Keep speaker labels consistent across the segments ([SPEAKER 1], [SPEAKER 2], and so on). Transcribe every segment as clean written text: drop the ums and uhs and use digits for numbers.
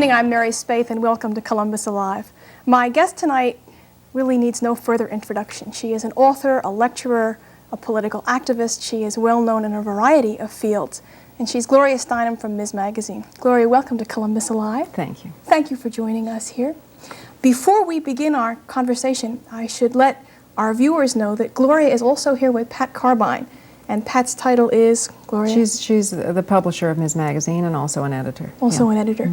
[SPEAKER 1] evening, I'm Mary Spaeth, and welcome to Columbus Alive. My guest tonight really needs no further introduction. She is an author, a lecturer, a political activist. She is well known in a variety of fields. And she's Gloria Steinem from Ms. Magazine. Gloria, welcome to Columbus Alive.
[SPEAKER 2] Thank you.
[SPEAKER 1] Thank you for joining us here. Before we begin our conversation, I should let our viewers know that Gloria is also here with Pat Carbine. And Pat's title is, Gloria?
[SPEAKER 2] She's the publisher of Ms. Magazine and also an editor.
[SPEAKER 1] Also an editor.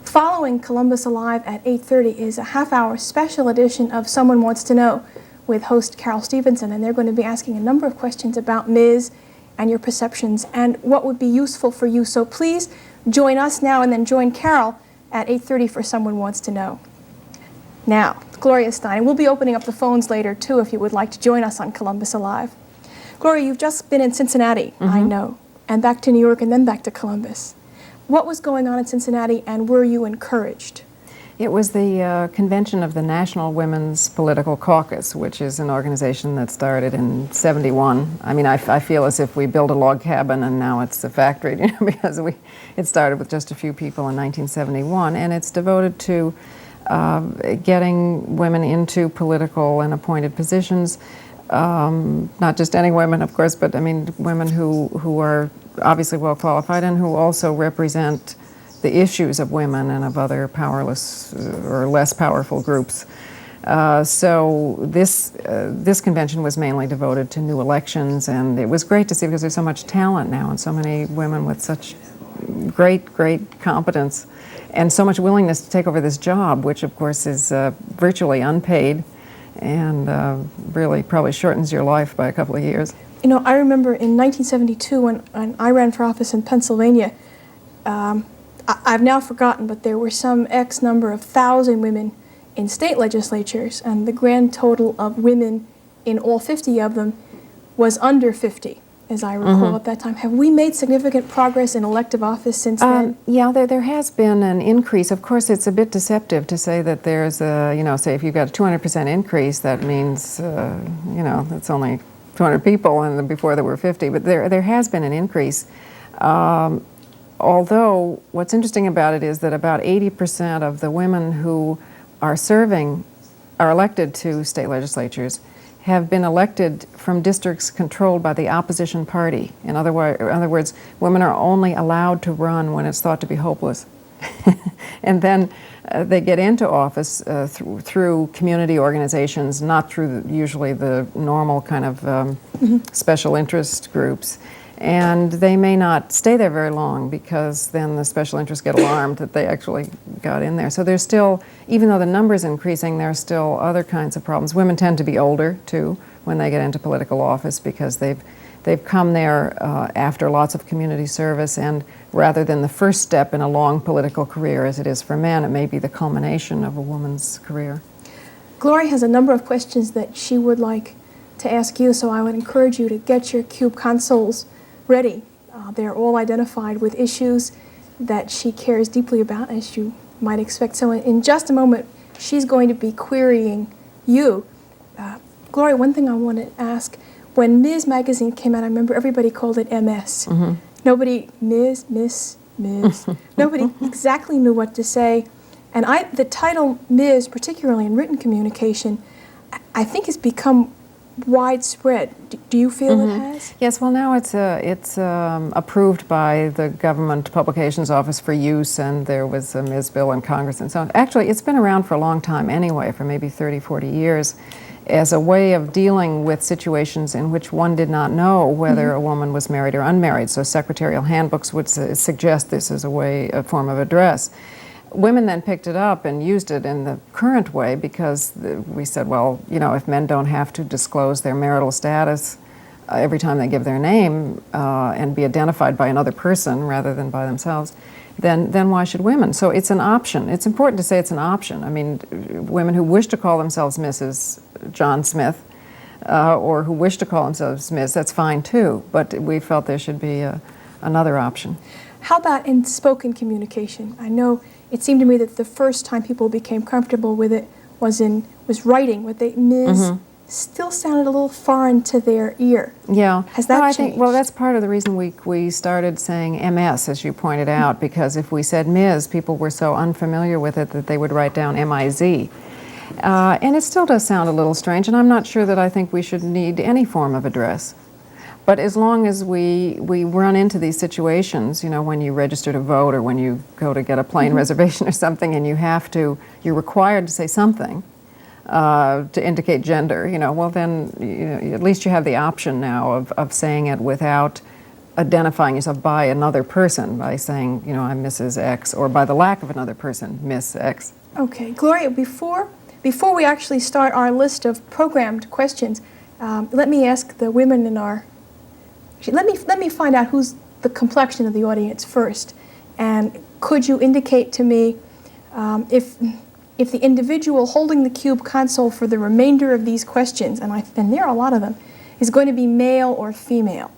[SPEAKER 1] Following Columbus Alive at 8:30 is a half-hour special edition of Someone Wants to Know with host Carol Stevenson, and they're going to be asking a number of questions about Ms. and your perceptions and what would be useful for you. So please join us now and then join Carol at 8:30 for Someone Wants to Know. Now, Gloria Steinem. We'll be opening up the phones later, too, if you would like to join us on Columbus Alive. Gloria, you've just been in Cincinnati, I know, and back to New York and then back to Columbus. What was going on in Cincinnati, and were you encouraged?
[SPEAKER 2] It was the convention of the National Women's Political Caucus, which is an organization that started in '71. I mean, I feel as if we built a log cabin and now it's a factory, you know, because it started with just a few people in 1971, and it's devoted to getting women into political and appointed positions. Not just any women, of course, but I mean women who are obviously well qualified and who also represent the issues of women and of other powerless or less powerful groups. So this convention was mainly devoted to new elections, and it was great to see because there's so much talent now and so many women with such great competence and so much willingness to take over this job, which of course is virtually unpaid and really probably shortens your life by a couple of years.
[SPEAKER 1] You know, I remember in 1972 when I ran for office in Pennsylvania, I've now forgotten, but there were some X number of thousand women in state legislatures, and the grand total of women in all 50 of them was under 50, as I recall at that time. Have we made significant progress in elective office since then?
[SPEAKER 2] Yeah, there has been an increase. Of course, it's a bit deceptive to say that there's a, you know, say if you've got a 200% increase, that means, you know, that's only 200 people, and before there were 50. But there has been an increase. Although, what's interesting about it is that about 80% of the women who are elected to state legislatures have been elected from districts controlled by the opposition party. In other words, women are only allowed to run when it's thought to be hopeless. And then they get into office through community organizations, not through usually the normal kind of special interest groups. And they may not stay there very long because then the special interests get alarmed that they actually got in there. So there's still, even though the number's increasing, there are still other kinds of problems. Women tend to be older, too, when they get into political office because they've come there after lots of community service, and rather than the first step in a long political career as it is for men, it may be the culmination of a woman's career.
[SPEAKER 1] Gloria has a number of questions that she would like to ask you, so I would encourage you to get your Qube consoles ready. They're all identified with issues that she cares deeply about, as you might expect. So in just a moment, she's going to be querying you. Gloria, one thing I want to ask, when Ms. Magazine came out, I remember everybody called it MS. Nobody, Ms., Miss, Ms. Nobody exactly knew what to say. And the title Ms., particularly in written communication, I think has become widespread. Do you feel it has?
[SPEAKER 2] Yes, well now it's approved by the Government Publications Office for use, and there was a Ms. bill in Congress and so on. Actually, it's been around for a long time anyway, for maybe 30, 40 years, as a way of dealing with situations in which one did not know whether a woman was married or unmarried. So secretarial handbooks would suggest this as a form of address. Women then picked it up and used it in the current way because we said, well, you know, if men don't have to disclose their marital status every time they give their name and be identified by another person rather than by themselves, then why should women? So it's an option. It's important to say it's an option. I mean, women who wish to call themselves Mrs. John Smith or who wish to call themselves Ms., that's fine too, but we felt there should be another option.
[SPEAKER 1] How about in spoken communication? I know it seemed to me that the first time people became comfortable with it was writing, with the Ms. still sounded a little foreign to their ear.
[SPEAKER 2] Yeah.
[SPEAKER 1] Has that
[SPEAKER 2] No, I
[SPEAKER 1] changed?
[SPEAKER 2] think, well, that's part of the reason we started saying MS, as you pointed out, because if we said Ms., people were so unfamiliar with it that they would write down MIZ. And it still does sound a little strange, and I'm not sure that I think we should need any form of address. But as long as we run into these situations, you know, when you register to vote or when you go to get a plane reservation or something and you're required to say something to indicate gender, you know, well then, you know, at least you have the option now of saying it without identifying yourself by another person, by saying, you know, I'm Mrs. X, or by the lack of another person, Miss X.
[SPEAKER 1] Okay, Gloria, before we actually start our list of programmed questions, let me ask the women in our... Let me find out who's the complexion of the audience first. And could you indicate to me if the individual holding the Qube console for the remainder of these questions, and there are a lot of them, is going to be male or female?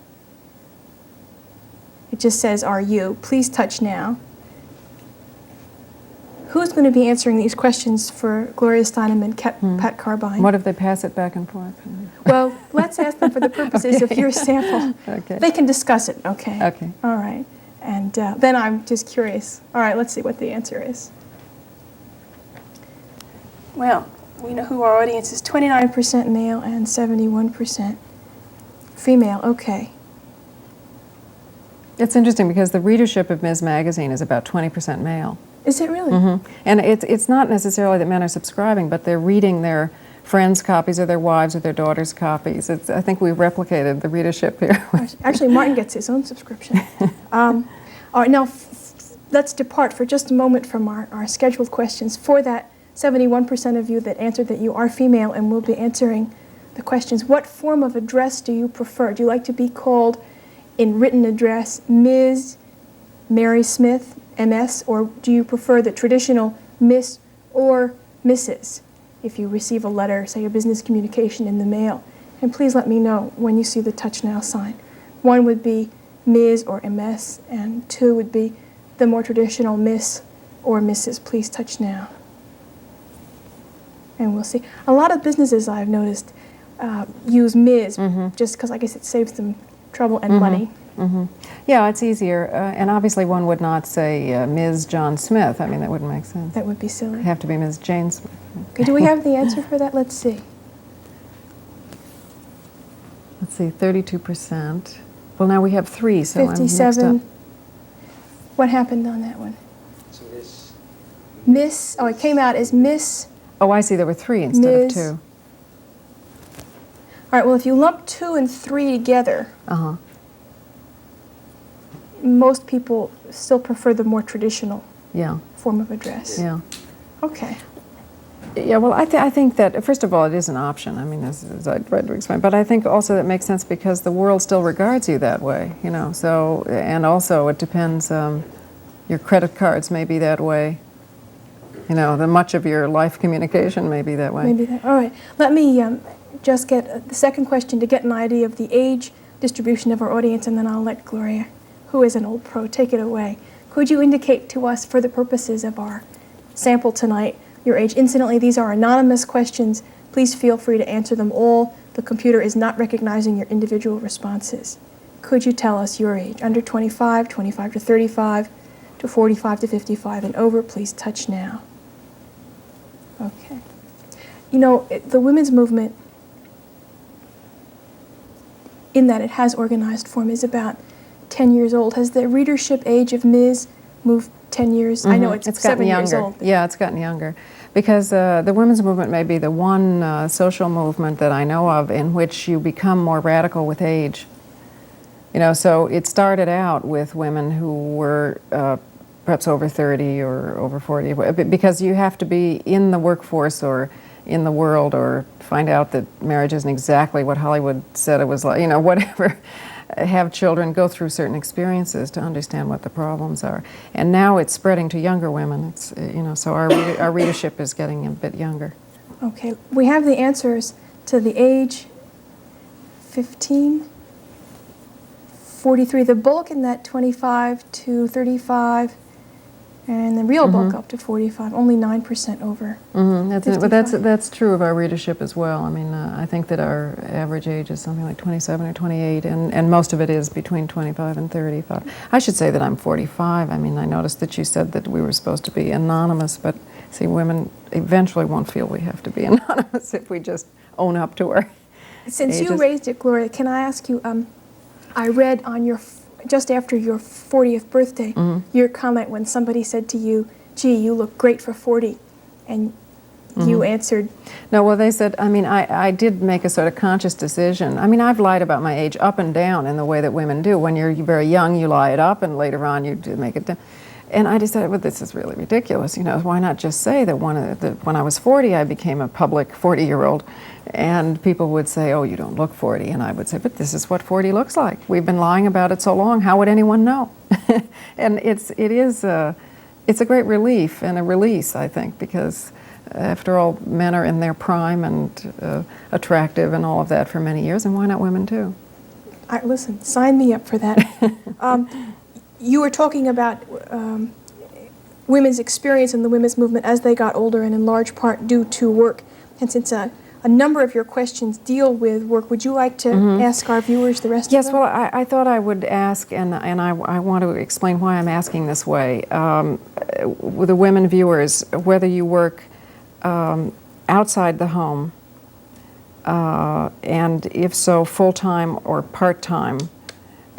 [SPEAKER 1] It just says, are you? Please touch now. Who's going to be answering these questions for Gloria Steinem and Pat Carbine?
[SPEAKER 2] What if they pass it back and forth?
[SPEAKER 1] Well, let's ask them for the purposes of your sample.
[SPEAKER 2] Okay.
[SPEAKER 1] They can discuss it, okay?
[SPEAKER 2] Okay.
[SPEAKER 1] All right. And then I'm just curious. All right, let's see what the answer is. Well, we know who our audience is. 29% male and 71% female. Okay.
[SPEAKER 2] It's interesting because the readership of Ms. Magazine is about 20% male.
[SPEAKER 1] Is it really?
[SPEAKER 2] Mm-hmm. And it's not necessarily that men are subscribing, but they're reading their friends' copies or their wives' or their daughters' copies. I think we've replicated the readership here.
[SPEAKER 1] Actually, Martin gets his own subscription. All right, now let's depart for just a moment from our scheduled questions. For that 71% of you that answered that you are female and will be answering the questions, what form of address do you prefer? Do you like to be called in written address Ms. Mary Smith, MS, or do you prefer the traditional Miss or Mrs. if you receive a letter, say a business communication in the mail? And please let me know when you see the touch now sign. One would be Ms. or MS, and two would be the more traditional Miss or Mrs. Please touch now. And we'll see. A lot of businesses I've noticed use Ms. Just because I guess it saves them trouble and money.
[SPEAKER 2] Mm-hmm. Yeah, it's easier. And obviously one would not say Ms. John Smith. I mean, that wouldn't make sense.
[SPEAKER 1] That would be silly.
[SPEAKER 2] It'd have to be Ms. Jane Smith.
[SPEAKER 1] Okay, do we have the answer for that? Let's see.
[SPEAKER 2] Let's see, 32%. Well, now we have 3, so
[SPEAKER 1] 57.
[SPEAKER 2] I'm mixed up.
[SPEAKER 1] What happened on that one?
[SPEAKER 3] So this
[SPEAKER 1] Miss, oh, it came out as Miss.
[SPEAKER 2] Oh, I see, there were 3 instead
[SPEAKER 1] Ms.
[SPEAKER 2] of 2.
[SPEAKER 1] All right, well, if you lump 2 and 3 together,
[SPEAKER 2] Uh-huh.
[SPEAKER 1] most people still prefer the more traditional
[SPEAKER 2] Yeah,
[SPEAKER 1] form of address.
[SPEAKER 2] yeah.
[SPEAKER 1] Okay.
[SPEAKER 2] Yeah, well, I think that, first of all, it is an option. I mean, as I tried to explain. But I think also that makes sense because the world still regards you that way, you know. So, and also it depends, your credit cards may be that way. You know, much of your life communication may be that way.
[SPEAKER 1] Maybe that. All right. Let me just get the second question to get an idea of the age distribution of our audience, and then I'll let Gloria, who is an old pro, take it away. Could you indicate to us, for the purposes of our sample tonight, your age? Incidentally, these are anonymous questions. Please feel free to answer them all. The computer is not recognizing your individual responses. Could you tell us your age? Under 25, 25 to 35, to 45 to 55 and over, please touch now. Okay. You know, the women's movement, in that it has organized form, is about 10 years old. Has the readership age of Ms. moved 10 years? I know it's 7 years old.
[SPEAKER 2] Yeah, it's gotten younger. Because the women's movement may be the one social movement that I know of in which you become more radical with age. You know, so it started out with women who were perhaps over 30 or over 40, because you have to be in the workforce or in the world or find out that marriage isn't exactly what Hollywood said it was like, you know, whatever. Have children, go through certain experiences to understand what the problems are. And now it's spreading to younger women. It's, you know, so our readership is getting a bit younger.
[SPEAKER 1] Okay, we have the answers to the age 15, 43. The bulk in that 25 to 35 And the real bulk up to 45, only 9% over.
[SPEAKER 2] But that's true of our readership as well. I mean, I think that our average age is something like 27 or 28, and most of it is between 25 and 35. I should say that I'm 45. I mean, I noticed that you said that we were supposed to be anonymous, but see, women eventually won't feel we have to be anonymous if we just own up to our
[SPEAKER 1] Since
[SPEAKER 2] ages.
[SPEAKER 1] you raised it, Gloria, can I ask you, I read on your, just after your 40th birthday, your comment when somebody said to you, gee, you look great for 40, and you answered.
[SPEAKER 2] No, well, they said, I mean, I did make a sort of conscious decision. I mean, I've lied about my age up and down in the way that women do. When you're very young, you lie it up, and later on, you do make it down. And I decided, well, this is really ridiculous. You know, why not just say that when I was 40, I became a public 40-year-old, and people would say, oh, you don't look 40. And I would say, but this is what 40 looks like. We've been lying about it so long. How would anyone know? And it's a great relief and a release, I think, because after all, men are in their prime and attractive and all of that for many years, and why not women too?
[SPEAKER 1] Listen, sign me up for that. You were talking about women's experience in the women's movement as they got older, and in large part due to work. And since a number of your questions deal with work, would you like to ask our viewers the rest of them?
[SPEAKER 2] Yes, well, I thought I would ask, and I want to explain why I'm asking this way. With the women viewers, whether you work outside the home, and if so, full-time or part-time.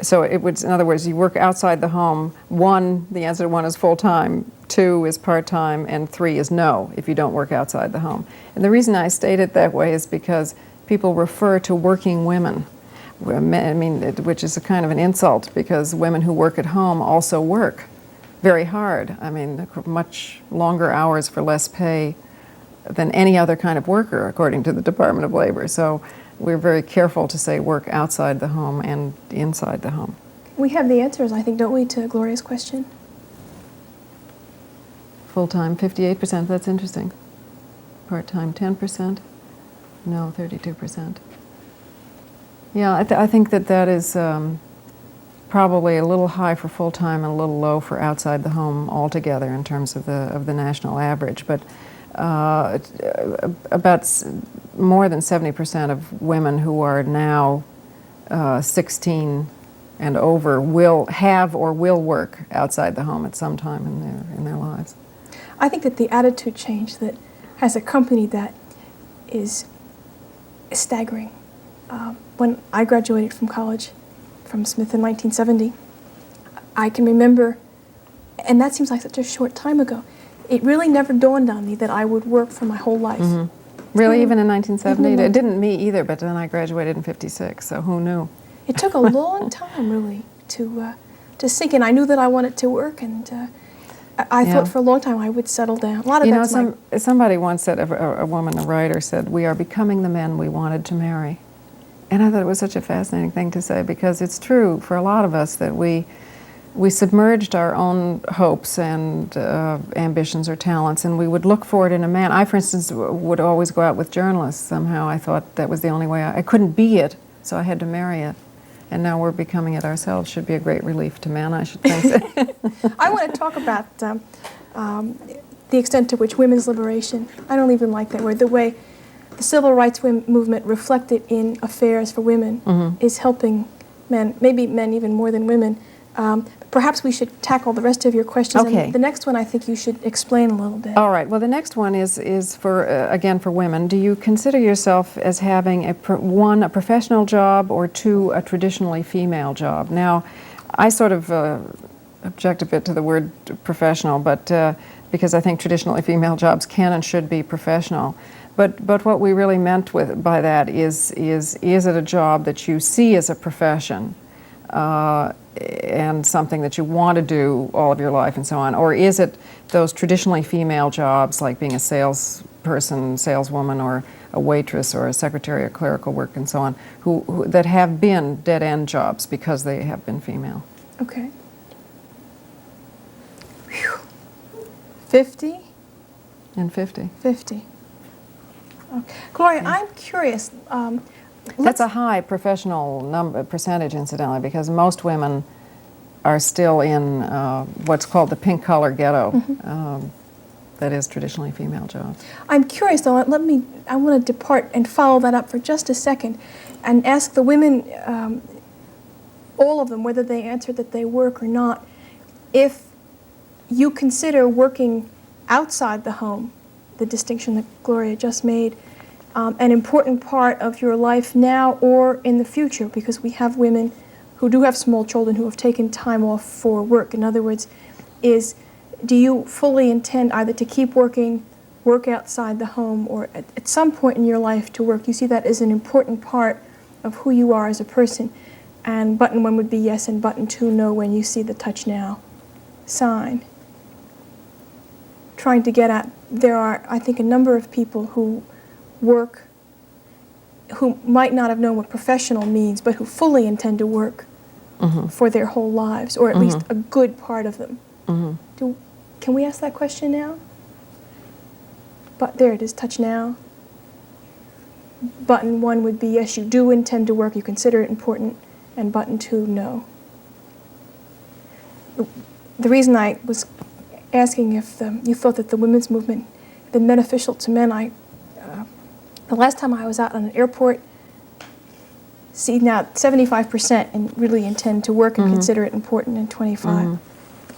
[SPEAKER 2] So it would, in other words, you work outside the home. The answer to one is full-time, 2 is part-time, and 3 is no, if you don't work outside the home. And the reason I state it that way is because people refer to working women, which is a kind of an insult, because women who work at home also work very hard. I mean, much longer hours for less pay than any other kind of worker, according to the Department of Labor. So we're very careful to say work outside the home and inside the home.
[SPEAKER 1] We have the answers, I think, don't we, to Gloria's question?
[SPEAKER 2] Full-time, 58%, that's interesting. Part-time, 10%. No, 32%. Yeah, I think that is probably a little high for full-time and a little low for outside the home altogether in terms of the national average. But about more than 70% of women who are now 16 and over will have or will work outside the home at some time in their lives.
[SPEAKER 1] I think that the attitude change that has accompanied that is staggering. When I graduated from college, from Smith in 1970, I can remember, and that seems like such a short time ago, it really never dawned on me that I would work for my whole life.
[SPEAKER 2] Really, even in 1970? It didn't me either, but then I graduated in 56, so who knew?
[SPEAKER 1] It took a long time, really, to sink in. I knew that I wanted to work, and I thought for a long time I would settle down. A lot of
[SPEAKER 2] somebody once said, a woman, a writer, said, we are becoming the men we wanted to marry. And I thought it was such a fascinating thing to say, because it's true for a lot of us that we submerged our own hopes and ambitions or talents, and we would look for it in a man. I, for instance, would always go out with journalists. Somehow I thought that was the only way. I couldn't be it, so I had to marry it. And now we're becoming it ourselves. Should be a great relief to men, I should think.
[SPEAKER 1] I want to talk about the extent to which women's liberation, I don't even like that word, the way the civil rights movement reflected in affairs for women is helping men, maybe men even more than women. Perhaps we should tackle the rest of your questions.
[SPEAKER 2] Okay.
[SPEAKER 1] And the next one I think you should explain a little bit.
[SPEAKER 2] All right. Well, the next one is for, again, for women. Do you consider yourself as having, one, a professional job, or 2, a traditionally female job? Now, I sort of object a bit to the word professional, but because I think traditionally female jobs can and should be professional. But what we really meant by that is it a job that you see as a profession? And something that you want to do all of your life and so on? Or is it those traditionally female jobs like being a salesperson, saleswoman, or a waitress, or a secretary, or clerical work and so on, who that have been dead-end jobs because they have been female?
[SPEAKER 1] Okay. Whew. 50?
[SPEAKER 2] And 50.
[SPEAKER 1] 50. Okay. Gloria, I'm curious.
[SPEAKER 2] That's a high professional percentage, incidentally, because most women are still in what's called the pink-collar ghetto. That is traditionally female jobs.
[SPEAKER 1] I'm curious, though. I want to depart and follow that up for just a second and ask the women, all of them, whether they answered that they work or not, if you consider working outside the home, the distinction that Gloria just made, an important part of your life now or in the future, because we have women who do have small children who have taken time off for work. In other words, do you fully intend either to keep working, work outside the home, or at some point in your life to work? You see that as an important part of who you are as a person. And button 1 would be yes, and button 2 no when you see the touch now sign. Trying to get at, there are, I think, a number of people who work, who might not have known what professional means, but who fully intend to work for their whole lives, or at least a good part of them. Can we ask that question now? But there it is, touch now. Button 1 would be yes, you do intend to work, you consider it important, and button 2, no. The reason I was asking if you thought that the women's movement had been beneficial to men, the last time I was out on an airport, see now 75% and really intend to work and consider it important, and 25%.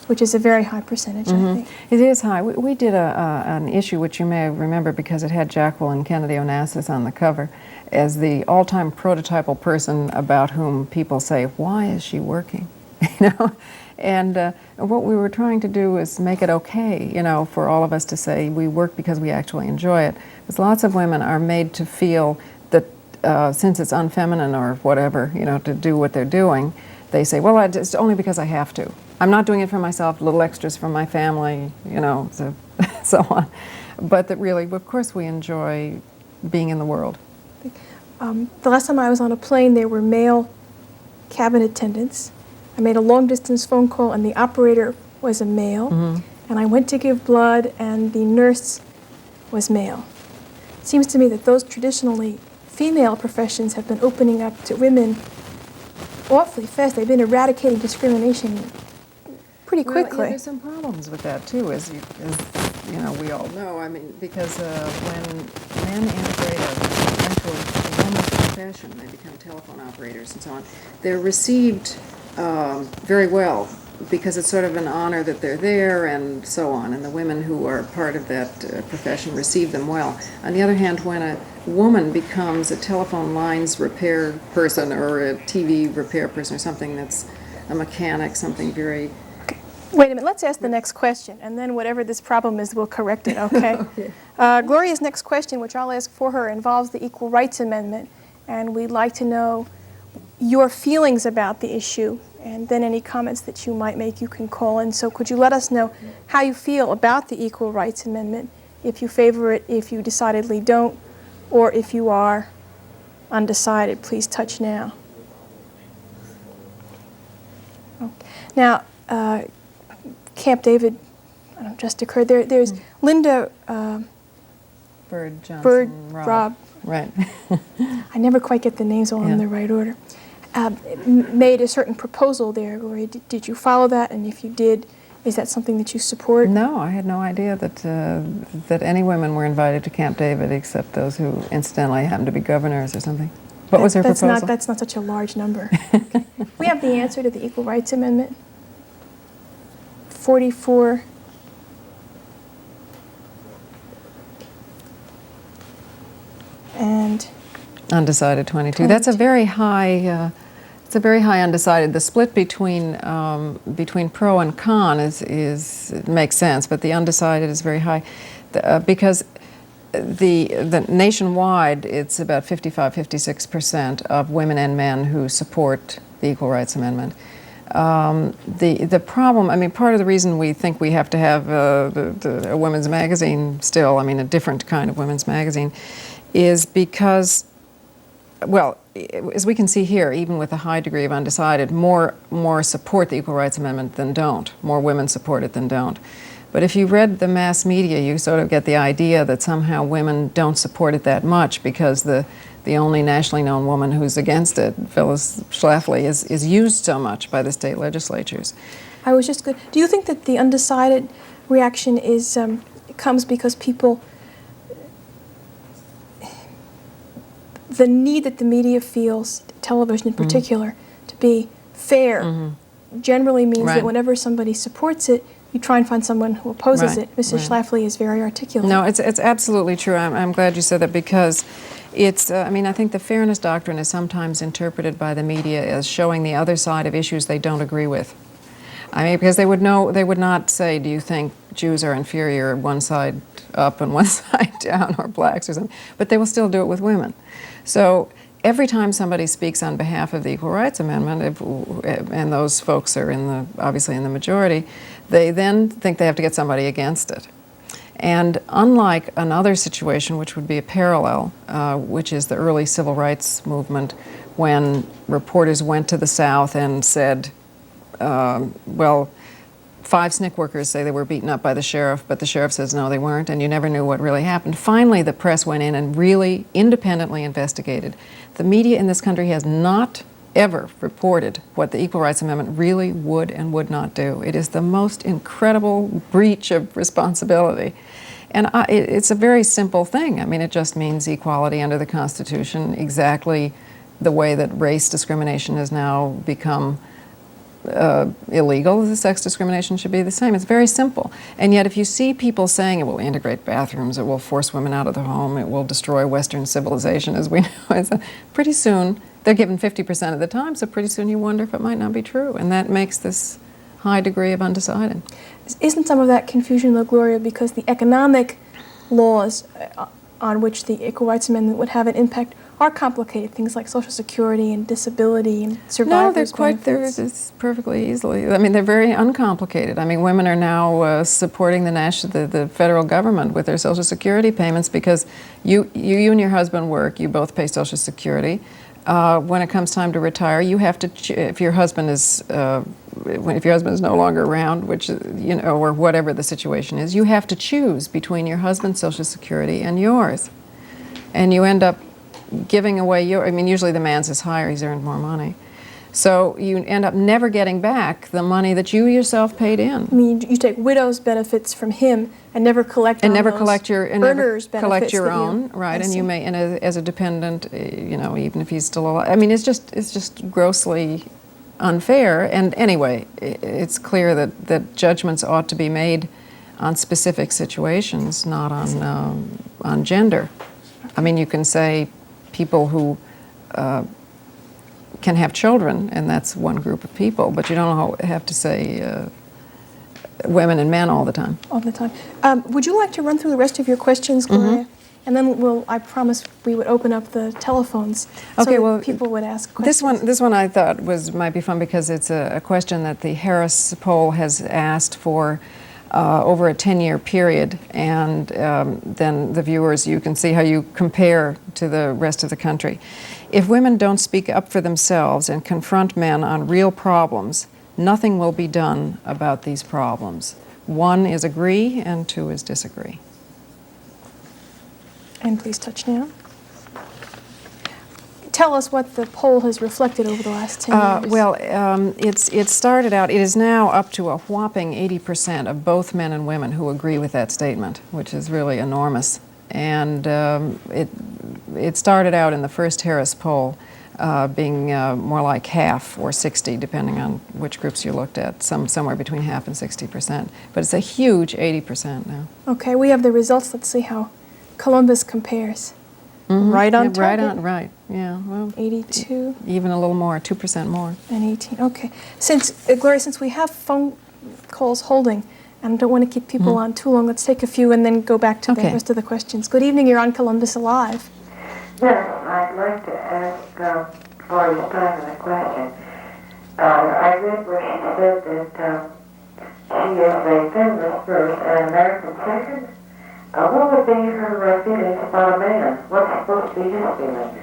[SPEAKER 1] Which is a very high percentage, I think.
[SPEAKER 2] It is high. We did an issue which you may remember because it had Jacqueline Kennedy Onassis on the cover as the all-time prototypal person about whom people say, why is she working? You know, and what we were trying to do is make it okay, you know, for all of us to say we work because we actually enjoy it. Because lots of women are made to feel that since it's unfeminine or whatever, you know, to do what they're doing, they say, well, it's only because I have to. I'm not doing it for myself, little extras from my family, you know, so on. But that really, of course, we enjoy being in the world.
[SPEAKER 1] The last time I was on a plane, there were male cabin attendants. I made a long-distance phone call, and the operator was a male. And I went to give blood, and the nurse was male. It seems to me that those traditionally female professions have been opening up to women awfully fast. They've been eradicating discrimination pretty quickly.
[SPEAKER 2] Well, yeah, there's some problems with that too, as you know, we all know. I mean, because when men integrate into a woman's profession, they become telephone operators and so on. They're received very well because it's sort of an honor that they're there and so on. And the women who are part of that profession receive them well. On the other hand, when a woman becomes a telephone lines repair person or a TV repair person or something that's a mechanic, something very...
[SPEAKER 1] Wait a minute, let's ask the next question, and then whatever this problem is, we'll correct it, okay? Gloria's next question, which I'll ask for her, involves the Equal Rights Amendment, and we'd like to know your feelings about the issue, and then any comments that you might make, you can call in. So could you let us know how you feel about the Equal Rights Amendment, if you favor it, if you decidedly don't, or if you are undecided? Please touch now. Okay. Now, Camp David just occurred. There's Linda
[SPEAKER 2] Bird Johnson
[SPEAKER 1] Robb.
[SPEAKER 2] Right.
[SPEAKER 1] I never quite get the names all in the right order. Made a certain proposal there, Gloria. Did you follow that? And if you did, is that something that you support?
[SPEAKER 2] No, I had no idea that that any women were invited to Camp David except those who incidentally happened to be governors or something. What was her proposal?
[SPEAKER 1] That's not such a large number. We have the answer to the Equal Rights Amendment. 44. And
[SPEAKER 2] undecided 22. That's a very high. It's a very high undecided. The split between pro and con it makes sense, but the undecided is very high because the nationwide it's about 55-56% of women and men who support the Equal Rights Amendment. The problem, I mean, part of the reason we think we have to have a women's magazine still, I mean, a different kind of women's magazine, is because, well, as we can see here, even with a high degree of undecided, more support the Equal Rights Amendment than don't. More women support it than don't. But if you read the mass media, you sort of get the idea that somehow women don't support it that much because the the only nationally known woman who's against it, Phyllis Schlafly, is used so much by the state legislatures.
[SPEAKER 1] I was just good. Do you think that the undecided reaction is comes because people, the need that the media feels, television in particular, to be fair, generally means that whenever somebody supports it, you try and find someone who opposes it. Mrs. Schlafly is very articulate.
[SPEAKER 2] No, it's absolutely true. I'm glad you said that, because it's, I mean, I think the fairness doctrine is sometimes interpreted by the media as showing the other side of issues they don't agree with. I mean, because they would not say, do you think Jews are inferior, one side up and one side down, or blacks or something, but they will still do it with women. So every time somebody speaks on behalf of the Equal Rights Amendment, and those folks are obviously in the majority, they then think they have to get somebody against it. And unlike another situation, which would be a parallel, which is the early civil rights movement, when reporters went to the South and said, well, 5 SNCC workers say they were beaten up by the sheriff, but the sheriff says no, they weren't, and you never knew what really happened. Finally, the press went in and really independently investigated. The media in this country has not ever reported what the Equal Rights Amendment really would and would not do. It is the most incredible breach of responsibility. And it's a very simple thing. I mean, it just means equality under the Constitution, exactly the way that race discrimination has now become illegal. The sex discrimination should be the same. It's very simple. And yet if you see people saying it will integrate bathrooms, it will force women out of the home, it will destroy Western civilization as we know it, pretty soon they're given 50% of the time, so pretty soon you wonder if it might not be true. And that makes this high degree of undecided.
[SPEAKER 1] Isn't some of that confusion, though, Gloria, because the economic laws on which the Equal Rights Amendment would have an impact are complicated, things like Social Security and disability and survivors' benefits?
[SPEAKER 2] They're it's perfectly easily. I mean, they're very uncomplicated. I mean, women are now supporting the federal government with their Social Security payments because you and your husband work, you both pay Social Security. When it comes time to retire, you have to, if your husband is no longer around, which, you know, or whatever the situation is, you have to choose between your husband's Social Security and yours. And you end up giving away I mean, usually the man's is higher, he's earned more money. So you end up never getting back the money that you yourself paid in.
[SPEAKER 1] I mean, you take widow's benefits from him and never collect earners' benefits
[SPEAKER 2] your own, right? And you may, and as a dependent, you know, even if he's still alive. I mean, it's just grossly unfair. And anyway, it's clear that judgments ought to be made on specific situations, not on gender. I mean, you can say people who can have children, and that's one group of people, but you don't have to say women and men all the time.
[SPEAKER 1] All the time. Would you like to run through the rest of your questions, Gloria? And then I promised we would open up the telephones so people would ask questions.
[SPEAKER 2] This one I thought might be fun because it's a question that the Harris poll has asked for over a 10-year period, and then the viewers, you can see how you compare to the rest of the country. If women don't speak up for themselves and confront men on real problems, nothing will be done about these problems. 1 is agree and 2 is disagree.
[SPEAKER 1] And please touch now. Tell us what the poll has reflected over the last 10 years.
[SPEAKER 2] Well, it started out, it is now up to a whopping 80% of both men and women who agree with that statement, which is really enormous. And it started out in the first Harris poll being more like half or 60, depending on which groups you looked at, somewhere between half and 60%. But it's a huge 80% now.
[SPEAKER 1] Okay, we have the results. Let's see how Columbus compares. Right on target?
[SPEAKER 2] Right, yeah. Well,
[SPEAKER 1] 82.
[SPEAKER 2] Even a little more, 2% more.
[SPEAKER 1] And 18, okay. Gloria, since we have phone calls holding, and I don't want to keep people on too long, let's take a few and then go back to the rest of the questions. Good evening, you're on Columbus Alive.
[SPEAKER 3] Yes, I'd like to ask Gloria Steinem a question. I read where she said that she is a feminist first and an American second. What would be her feelings about a man? What's supposed to be his feelings?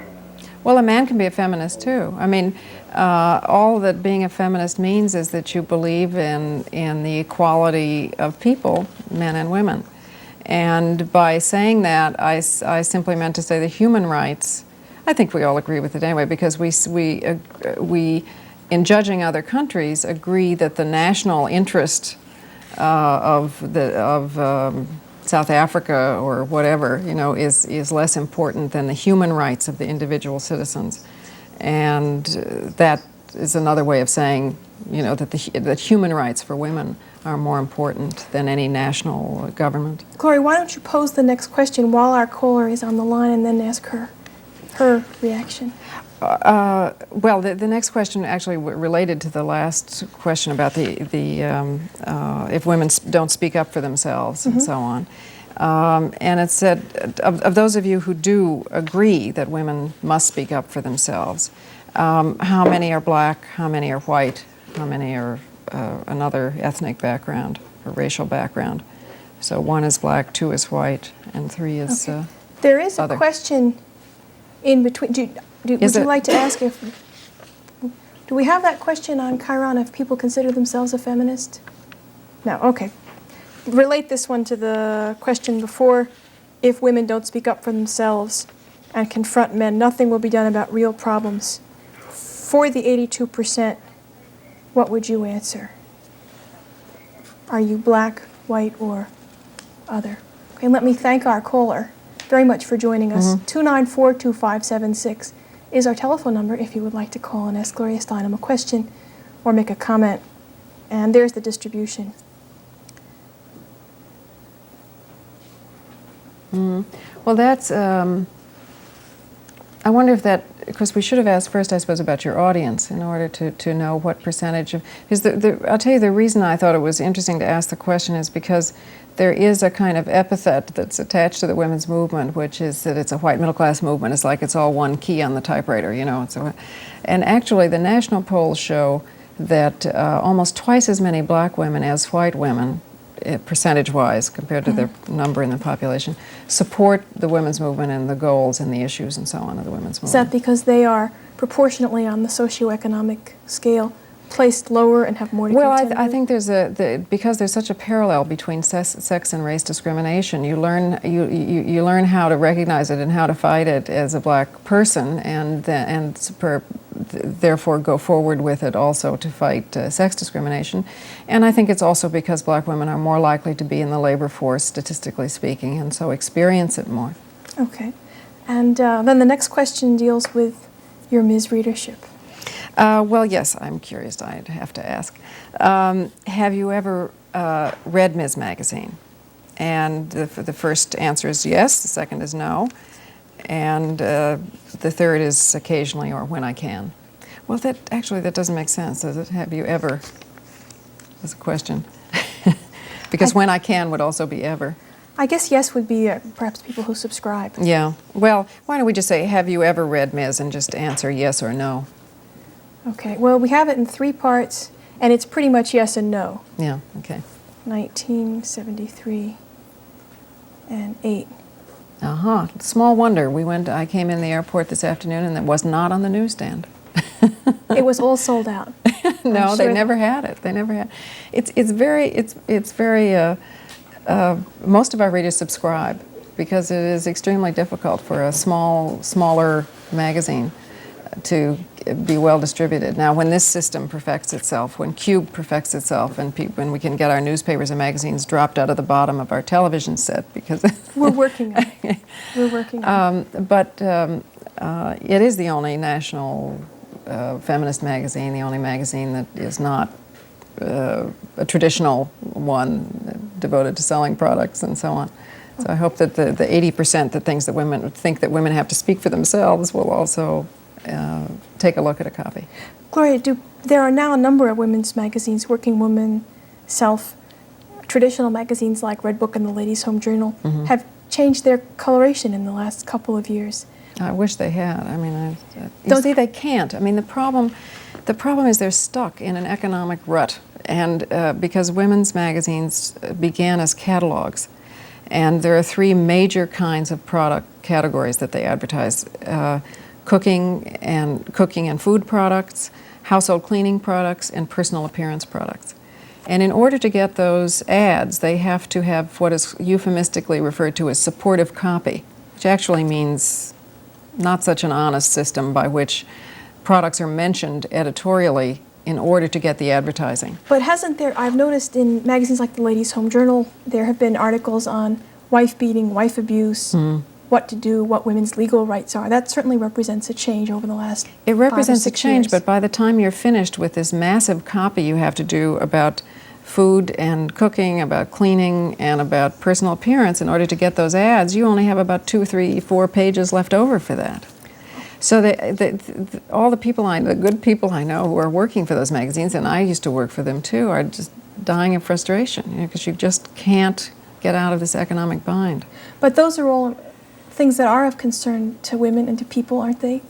[SPEAKER 2] Well, a man can be a feminist too. I mean, all that being a feminist means is that you believe in the equality of people, men and women. And by saying that, I simply meant to say that human rights I think we all agree with it anyway, because we in judging other countries, agree that the national interest of South Africa or whatever, is less important than the human rights of the individual citizens, and that is another way of saying, that human rights for women are more important than any national government.
[SPEAKER 1] Gloria, why don't you pose the next question while our caller is on the line, and then ask her reaction?
[SPEAKER 2] Well, the next question actually related to the last question about if women don't speak up for themselves and so on. And it said, of those of you who do agree that women must speak up for themselves, how many are black, how many are white, how many are another ethnic background or racial background? So 1 is black, 2 is white, and 3 is
[SPEAKER 1] okay. There is
[SPEAKER 2] other.
[SPEAKER 1] A question in between. Would you like to ask do we have that question on Chiron, if people consider themselves a feminist? No, okay. Relate this one to the question before. If women don't speak up for themselves and confront men, nothing will be done about real problems. For the 82%, what would you answer? Are you black, white, or other? Okay, let me thank our caller very much for joining us. 294-2576 is our telephone number if you would like to call and ask Gloria Steinem a question or make a comment. And there's the distribution.
[SPEAKER 2] Well, that's, I wonder if that, because we should have asked first, I suppose, about your audience in order to know what percentage of, because I'll tell you the reason I thought it was interesting to ask the question is because there is a kind of epithet that's attached to the women's movement, which is that it's a white middle-class movement. It's like it's all one key on the typewriter, and actually the national polls show that almost twice as many black women as white women, percentage-wise, compared to their number in the population, support the women's movement and the goals and the issues and so on of the women's movement.
[SPEAKER 1] Is that because they are proportionately on the socioeconomic scale placed lower and have more to contend with?
[SPEAKER 2] I think there's because there's such a parallel between sex and race discrimination. You learn you learn how to recognize it and how to fight it as a black person, and therefore go forward with it also to fight sex discrimination. And I think it's also because black women are more likely to be in the labor force, statistically speaking, and so experience it more.
[SPEAKER 1] Okay. And then the next question deals with your Ms. readership.
[SPEAKER 2] Well, yes, I'm curious. I'd have to ask. Have you ever read Ms. Magazine? And the first answer is yes, the second is no, and the third is occasionally or when I can. Well, that doesn't make sense, does it? Have you ever? That's a question. Because when I can would also be ever.
[SPEAKER 1] I guess yes would be perhaps people who subscribe.
[SPEAKER 2] Yeah. Well, why don't we just say, have you ever read Ms. and just answer yes or no?
[SPEAKER 1] Okay. Well, we have it in 3 parts, and it's pretty much yes and no.
[SPEAKER 2] Yeah. Okay.
[SPEAKER 1] 1973 and 8.
[SPEAKER 2] Small wonder. I came in the airport this afternoon, and it was not on the newsstand.
[SPEAKER 1] It was all sold out.
[SPEAKER 2] No, they never had it. They never had. It's very. Most of our readers subscribe because it is extremely difficult for a smaller magazine to be well distributed. Now, when this system perfects itself, when Qube perfects itself, and when we can get our newspapers and magazines dropped out of the bottom of our television set, because
[SPEAKER 1] we're working on it. We're working on it.
[SPEAKER 2] But it is the only national feminist magazine, the only magazine that is not a traditional one devoted to selling products and so on. So I hope that the 80% that think that women have to speak for themselves will also take a look at a copy.
[SPEAKER 1] Gloria, there are now a number of women's magazines, Working Woman, Self, traditional magazines like Red Book and the Ladies' Home Journal, have changed their coloration in the last couple of years.
[SPEAKER 2] I wish they had. I mean, you see, they can't. I mean, the problem is they're stuck in an economic rut, and because women's magazines began as catalogs, and there are 3 major kinds of product categories that they advertise: cooking and food products, household cleaning products, and personal appearance products. And in order to get those ads, they have to have what is euphemistically referred to as supportive copy, which actually means not such an honest system by which products are mentioned editorially in order to get the advertising.
[SPEAKER 1] But hasn't there, I've noticed in magazines like the Ladies' Home Journal, there have been articles on wife beating, wife abuse, what to do, what women's legal rights are. That certainly represents a change over the last
[SPEAKER 2] It represents
[SPEAKER 1] 5 or
[SPEAKER 2] a
[SPEAKER 1] 6
[SPEAKER 2] change,
[SPEAKER 1] years.
[SPEAKER 2] but by the time you're finished with this massive copy you have to do about food and cooking, about cleaning, and about personal appearance in order to get those ads, you only have about 2, 3, 4 pages left over for that. So all the people the good people I know who are working for those magazines, and I used to work for them too, are just dying of frustration, because you just can't get out of this economic bind.
[SPEAKER 1] But those are all things that are of concern to women and to people, aren't they?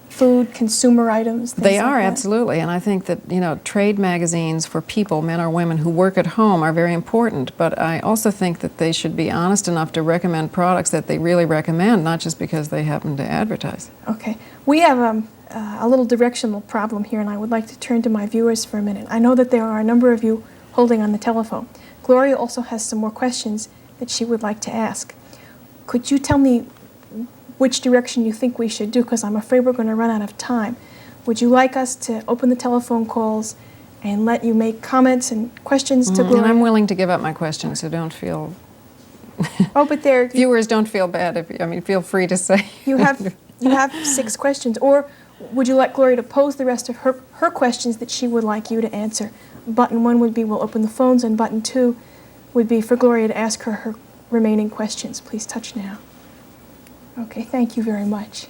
[SPEAKER 1] Food, consumer items, things
[SPEAKER 2] They
[SPEAKER 1] like
[SPEAKER 2] are,
[SPEAKER 1] that.
[SPEAKER 2] absolutely, and I think that, trade magazines for people, men or women, who work at home are very important, but I also think that they should be honest enough to recommend products that they really recommend, not just because they happen to advertise.
[SPEAKER 1] Okay. We have a little directional problem here, and I would like to turn to my viewers for a minute. I know that there are a number of you holding on the telephone. Gloria also has some more questions that she would like to ask. Could you tell me which direction you think we should do, because I'm afraid we're going to run out of time. Would you like us to open the telephone calls and let you make comments and questions to Gloria?
[SPEAKER 2] And I'm willing to give up my questions, so don't feel...
[SPEAKER 1] Oh, but there...
[SPEAKER 2] Viewers, don't feel bad. Feel free to say.
[SPEAKER 1] You have 6 questions. Or would you like Gloria to pose the rest of her questions that she would like you to answer? Button 1 would be we'll open the phones, and button 2 would be for Gloria to ask her remaining questions. Please touch now. Okay, thank you very much.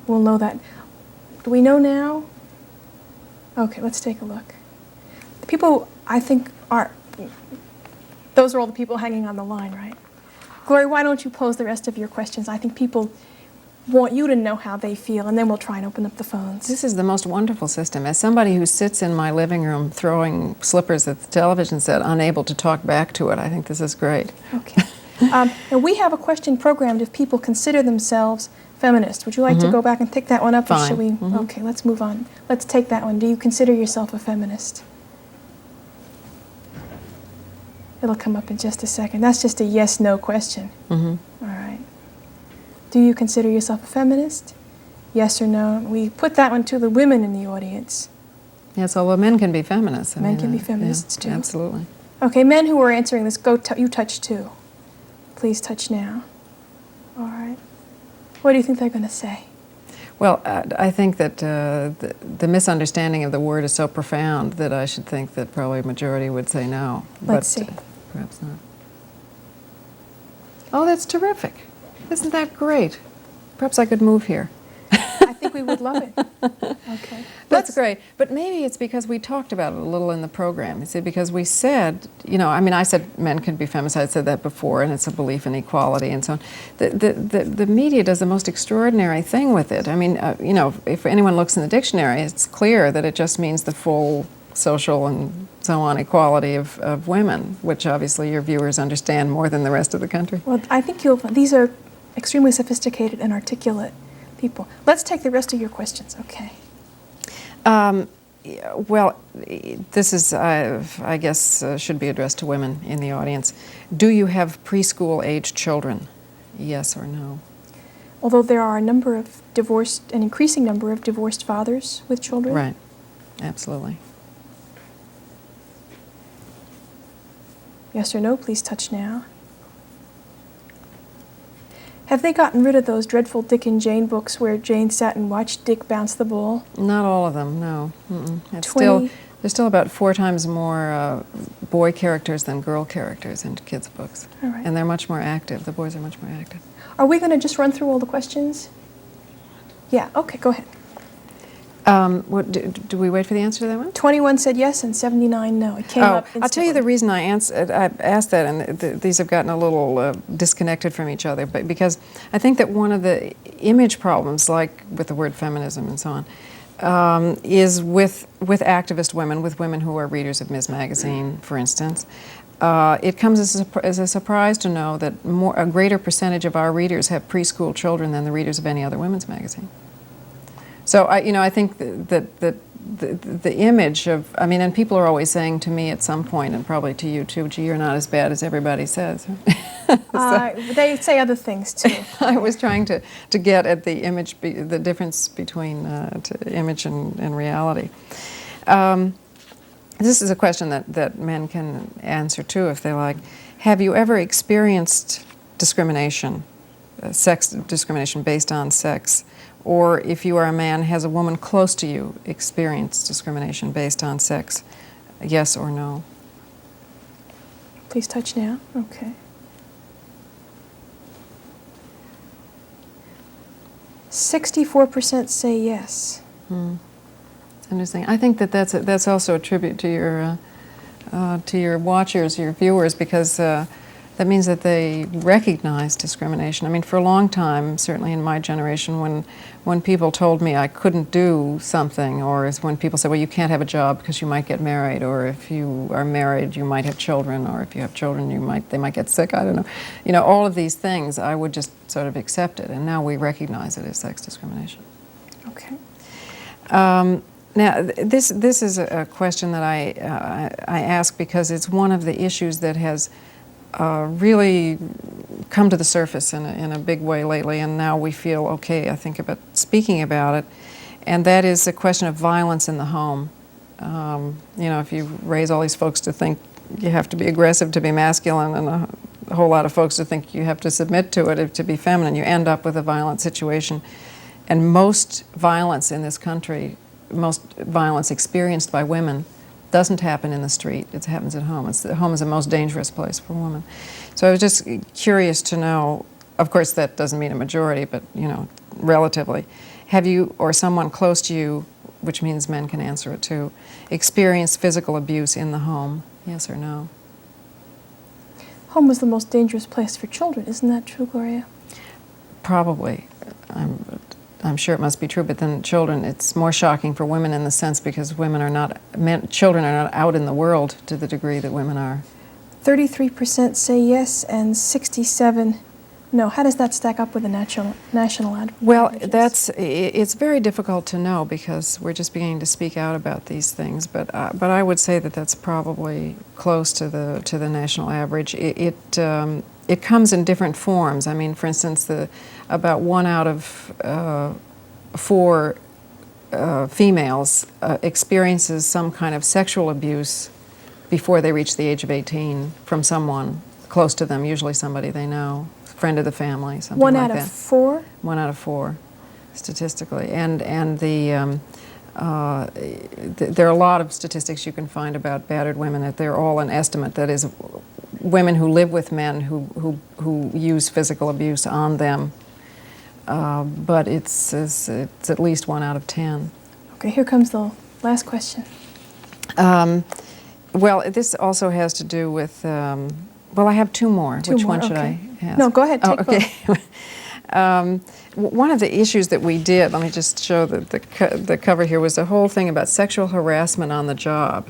[SPEAKER 1] We'll know that. Do we know now? Okay, let's take a look. The people, I think, those are all the people hanging on the line, right? Gloria, why don't you pose the rest of your questions? I think people want you to know how they feel, and then we'll try and open up the phones.
[SPEAKER 2] This is the most wonderful system. As somebody who sits in my living room throwing slippers at the television set, unable to talk back to it, I think this is great.
[SPEAKER 1] Okay. Now we have a question programmed if people consider themselves feminist. Would you like to go back and pick that one up?
[SPEAKER 2] Fine.
[SPEAKER 1] Or should we? Okay, let's move on. Let's take that one. Do you consider yourself a feminist? It'll come up in just a second. That's just a yes/no question. All right. Do you consider yourself a feminist? Yes or no? We put that one to the women in the audience.
[SPEAKER 2] Yes, although men can be feminists.
[SPEAKER 1] Men can be feminists too.
[SPEAKER 2] Absolutely.
[SPEAKER 1] Okay, men who are answering this, you touch too. Please touch now. All right. What do you think they're going to say?
[SPEAKER 2] Well, I think that the misunderstanding of the word is so profound that I should think that probably a majority would say no.
[SPEAKER 1] Let's see.
[SPEAKER 2] Perhaps not. Oh, that's terrific. Isn't that great? Perhaps I could move here.
[SPEAKER 1] I think we would love it. Okay.
[SPEAKER 2] That's great. But maybe it's because we talked about it a little in the program. You see, because we said, I said men can be feminists. I said that before, and it's a belief in equality and so on. The media does the most extraordinary thing with it. If anyone looks in the dictionary, it's clear that it just means the full social and so on equality of women, which obviously your viewers understand more than the rest of the country.
[SPEAKER 1] Well, I think these are extremely sophisticated and articulate people. Let's take the rest of your questions. Okay.
[SPEAKER 2] Well, this is, I guess, should be addressed to women in the audience. Do you have preschool-aged children? Yes or no?
[SPEAKER 1] Although there are an increasing number of divorced fathers with children.
[SPEAKER 2] Right. Absolutely.
[SPEAKER 1] Yes or no? Please touch now. Have they gotten rid of those dreadful Dick and Jane books where Jane sat and watched Dick bounce the ball?
[SPEAKER 2] Not all of them, no. There's still about 4 times more boy characters than girl characters in kids' books.
[SPEAKER 1] All right.
[SPEAKER 2] And they're much more active. The boys are much more active.
[SPEAKER 1] Are we going to just run through all the questions? Yeah, okay, go ahead.
[SPEAKER 2] Do we wait for the answer to that one?
[SPEAKER 1] 21 said yes and 79 no. It came up instantly.
[SPEAKER 2] I'll tell you the reason I asked that, and these have gotten a little disconnected from each other, but because I think that one of the image problems, like with the word feminism and so on, is with activist women, with women who are readers of Ms. Magazine, for instance. It comes as a surprise to know that a greater percentage of our readers have preschool children than the readers of any other women's magazine. So I think that the image of, I mean, and people are always saying to me at some point, and probably to you too, gee, you're not as bad as everybody says.
[SPEAKER 1] They say other things too.
[SPEAKER 2] I was trying to get at the image, the difference between image and reality. This is a question that men can answer too if they like. Have you ever experienced discrimination, sex discrimination based on sex? Or if you are a man, has a woman close to you experienced discrimination based on sex? Yes or no?
[SPEAKER 1] Please touch now. Okay. 64% say yes.
[SPEAKER 2] It's interesting. I think that's also a tribute to your watchers, your viewers, because that means that they recognize discrimination. I mean, for a long time, certainly in my generation, when people told me I couldn't do something, or when people said, well, you can't have a job because you might get married, or if you are married, you might have children, or if you have children, they might get sick, I don't know. You know, all of these things, I would just sort of accept it, and now we recognize it as sex discrimination.
[SPEAKER 1] Okay.
[SPEAKER 2] Now, this is a question that I ask because it's one of the issues that has really come to the surface in a big way lately, and now we feel okay, I think, about speaking about it, and that is a question of violence in the home. You know, if you raise all these folks to think you have to be aggressive to be masculine, and a whole lot of folks to think you have to submit to it to be feminine, you end up with a violent situation. And most violence in this country, most violence experienced by women, doesn't happen in the street. It happens at home. The home is the most dangerous place for a woman. So I was just curious to know, of course that doesn't mean a majority, but you know, relatively, have you or someone close to you, which means men can answer it too, experienced physical abuse in the home? Yes or no?
[SPEAKER 1] Home is the most dangerous place for children. Isn't that true, Gloria?
[SPEAKER 2] Probably. I'm sure it must be true, but then children, it's more shocking for women in the sense because children are not out in the world to the degree that women are.
[SPEAKER 1] 33% say yes and 67% no. How does that stack up with the national averages?
[SPEAKER 2] Well, it's very difficult to know because we're just beginning to speak out about these things, but I would say that that's probably close to the national average. It comes in different forms. I mean, for instance, about 1 out of 4 females experiences some kind of sexual abuse before they reach the age of 18 from someone close to them, usually somebody they know, friend of the family, something like that.
[SPEAKER 1] 1 out of 4?
[SPEAKER 2] 1 out of 4, statistically. And there are a lot of statistics you can find about battered women that they're all an estimate. That is, women who live with men who use physical abuse on them. But it's at least 1 out of 10.
[SPEAKER 1] Okay, here comes the last question.
[SPEAKER 2] Well, this also has to do with, well, I have 2 more. Which one should I ask?
[SPEAKER 1] No, go ahead, take
[SPEAKER 2] both. One of the issues that we did, let me just show the cover here, was a whole thing about sexual harassment on the job.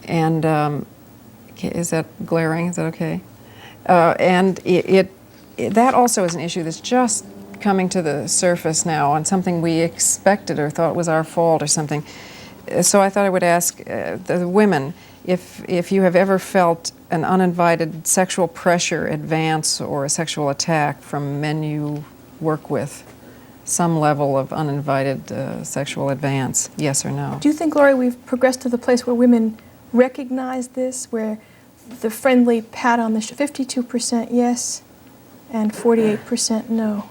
[SPEAKER 2] And is that glaring? Is that okay? And that also is an issue that's just coming to the surface now on something we expected or thought was our fault or something. So I thought I would ask the women if you have ever felt an uninvited sexual pressure, advance, or a sexual attack from men you work with, some level of uninvited sexual advance, yes or no?
[SPEAKER 1] Do you think, Gloria, we've progressed to the place where women recognize this, where the friendly pat on the shoulder, 52% yes and 48% no?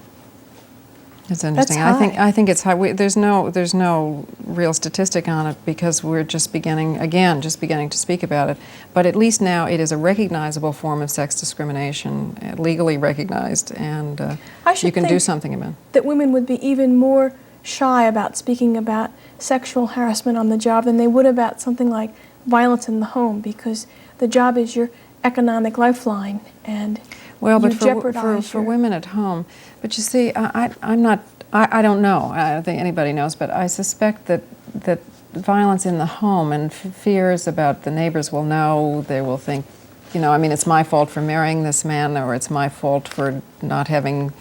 [SPEAKER 2] It's interesting.
[SPEAKER 1] That's high.
[SPEAKER 2] I think it's high. There's no real statistic on it because we're just beginning to speak about it. But at least now it is a recognizable form of sex discrimination, legally recognized, and you can do something about it.
[SPEAKER 1] That women would be even more shy about speaking about sexual harassment on the job than they would about something like violence in the home, because the job is your economic lifeline, and
[SPEAKER 2] well, but
[SPEAKER 1] for
[SPEAKER 2] women at home. But you see, I don't know. I don't think anybody knows, but I suspect that violence in the home and fears about the neighbors will know, they will think, you know, I mean, it's my fault for marrying this man, or it's my fault for not having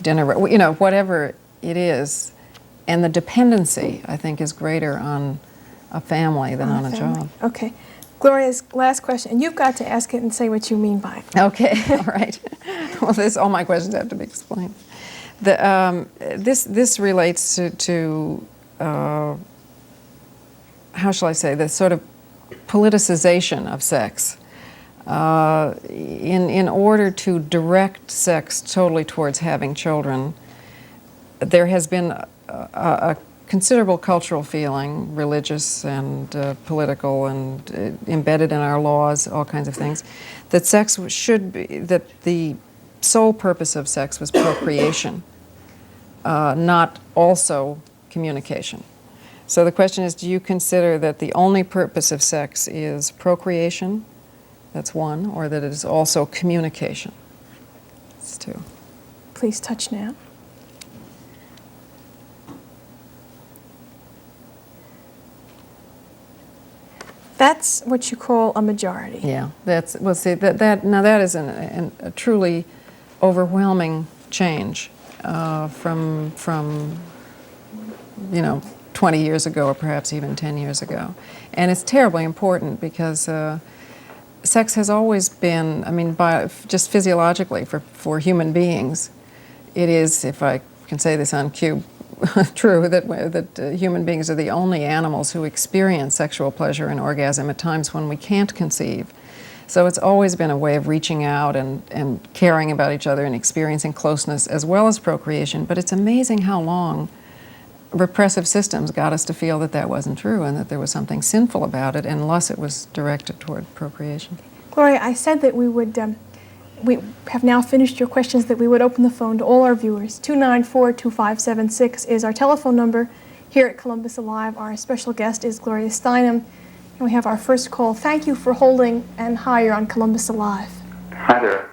[SPEAKER 2] dinner, you know, whatever it is. And the dependency, I think, is greater on a family than on a
[SPEAKER 1] family.
[SPEAKER 2] job.
[SPEAKER 1] Okay. Gloria's last question, and you've got to ask it and say what you mean by it.
[SPEAKER 2] Okay, all right. Well, all my questions have to be explained. This relates to how shall I say, the sort of politicization of sex. In order to direct sex totally towards having children, there has been a considerable cultural feeling, religious and political and embedded in our laws, all kinds of things, that sex should be, that the sole purpose of sex was procreation, not also communication. So the question is, do you consider that the only purpose of sex is procreation? That's one, or that it is also communication? That's two.
[SPEAKER 1] Please touch now. That's what you call a majority.
[SPEAKER 2] Yeah, that's, well, see, now that is a truly overwhelming change from 20 years ago, or perhaps even 10 years ago. And it's terribly important because sex has always been, I mean, just physiologically for human beings, it is, if I can say this on Qube, true that human beings are the only animals who experience sexual pleasure and orgasm at times when we can't conceive. So it's always been a way of reaching out and caring about each other and experiencing closeness as well as procreation. But it's amazing how long repressive systems got us to feel that that wasn't true and that there was something sinful about it unless it was directed toward procreation.
[SPEAKER 1] Gloria, I said that we would, we have now finished your questions, that we would open the phone to all our viewers. 294-2576 is our telephone number here at Columbus Alive. Our special guest is Gloria Steinem, and we have our first call. Thank you for holding, and hi, you're on Columbus Alive.
[SPEAKER 4] Hi there.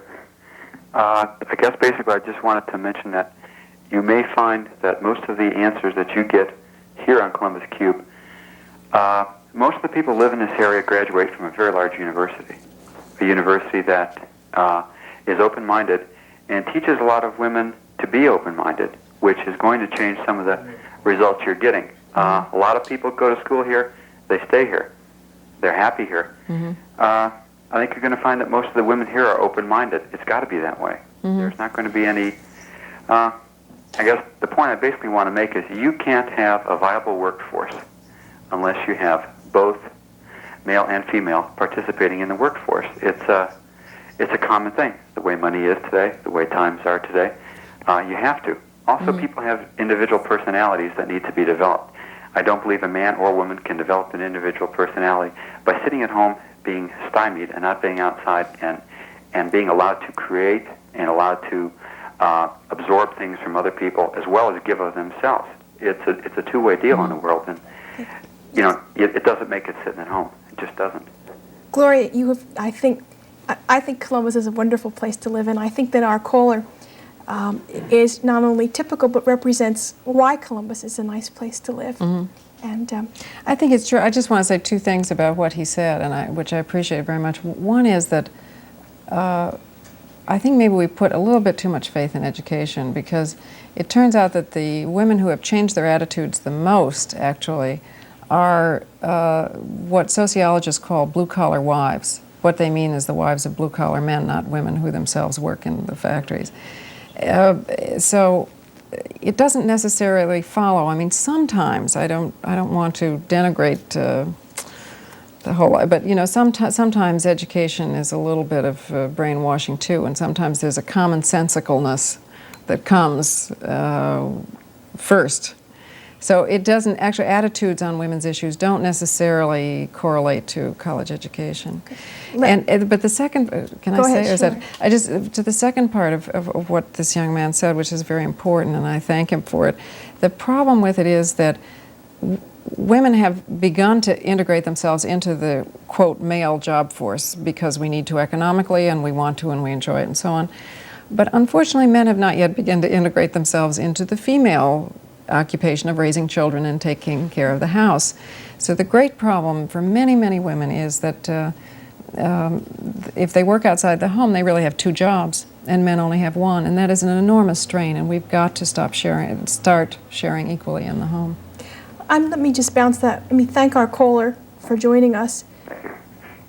[SPEAKER 4] I guess basically I just wanted to mention that you may find that most of the answers that you get here on Columbus Qube, most of the people who live in this area graduate from a very large university, a university that is open-minded and teaches a lot of women to be open-minded, which is going to change some of the results you're getting. A lot of people go to school here, they stay here, they're happy here. I think you're going to find that most of the women here are open-minded. It's got to be that way. There's not going to be any... I guess the point I basically want to make is you can't have a viable workforce unless you have both male and female participating in the workforce. It's a common thing, the way money is today, the way times are today. You have to. Also, people have individual personalities that need to be developed. I don't believe a man or woman can develop an individual personality by sitting at home being stymied and not being outside and being allowed to create and allowed to absorb things from other people as well as give of themselves. It's a two-way deal in the world, and it doesn't make it sitting at home. It just doesn't.
[SPEAKER 1] Gloria, you have, I think Columbus is a wonderful place to live in. I think that our caller is not only typical but represents why Columbus is a nice place to live. And
[SPEAKER 2] I think it's true. I just want to say two things about what he said, and which I appreciate very much. One is that I think maybe we put a little bit too much faith in education, because it turns out that the women who have changed their attitudes the most, actually, are what sociologists call blue-collar wives. What they mean is the wives of blue-collar men, not women who themselves work in the factories. So it doesn't necessarily follow. I mean, sometimes I don't want to denigrate the whole, but sometimes education is a little bit of brainwashing too, and sometimes there's a commonsensicalness that comes first. So it doesn't actually, attitudes on women's issues don't necessarily correlate to college education. But the second, can I say, or is that, I just, to the second part of what this young man said, which is very important, and I thank him for it. The problem with it is that women have begun to integrate themselves into the, quote, male job force because we need to economically, and we want to, and we enjoy it, and so on. But unfortunately, men have not yet begun to integrate themselves into the female occupation of raising children and taking care of the house. So the great problem for many, many women is that if they work outside the home, they really have two jobs. and men only have one, and that is an enormous strain, and we've got to start sharing equally in the home.
[SPEAKER 1] Let me just bounce that. Let me thank our caller for joining us.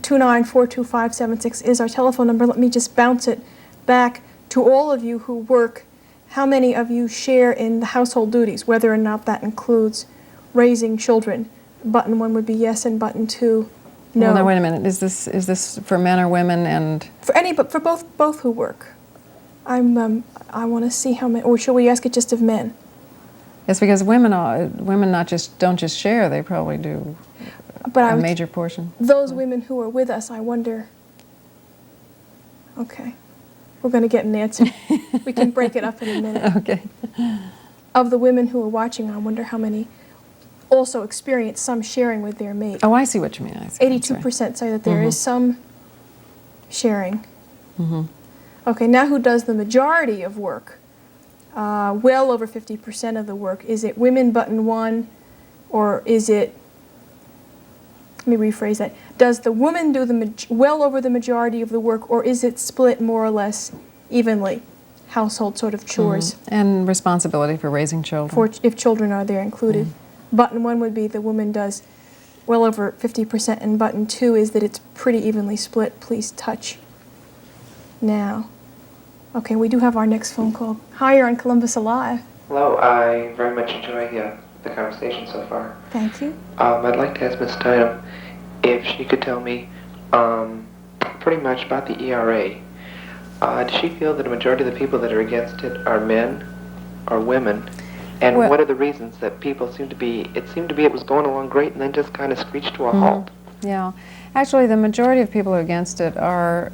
[SPEAKER 1] 2942576 is our telephone number. Let me just bounce it back to all of you who work. How many of you share in the household duties, whether or not that includes raising children? Button 1 would be yes, and button 2, no.
[SPEAKER 2] Well, now wait a minute. Is this for men or women? And
[SPEAKER 1] For both who work. I want to see how many. Or shall we ask it just of men?
[SPEAKER 2] Yes, because women don't just share; they probably do a major portion.
[SPEAKER 1] Those women who are with us, I wonder. Okay, we're going to get an answer. We can break it up in a minute.
[SPEAKER 2] Okay.
[SPEAKER 1] Of the women who are watching, I wonder how many also experience some sharing with their mate.
[SPEAKER 2] Oh, I see what you mean.
[SPEAKER 1] 82% say that there is some sharing. Okay, now who does the majority of work? Well over 50% of the work. Is it women, button 1, or is it, let me rephrase that, does the woman do well over the majority of the work, or is it split more or less evenly? Household sort of chores.
[SPEAKER 2] And responsibility for raising children.
[SPEAKER 1] If children are there included. Button 1 would be the woman does well over 50%, and button 2 is that it's pretty evenly split. Please touch now. Okay, we do have our next phone call. Hi, you're on Columbus Alive.
[SPEAKER 5] Hello, I very much enjoy the conversation so far.
[SPEAKER 1] Thank you.
[SPEAKER 5] I'd like to ask Ms. Steinem if she could tell me pretty much about the ERA. Does she feel that a majority of the people that are against it are men or women? And what are the reasons that people seemed to be it was going along great and then just kind of screeched to a halt?
[SPEAKER 2] Yeah. Actually, the majority of people against it are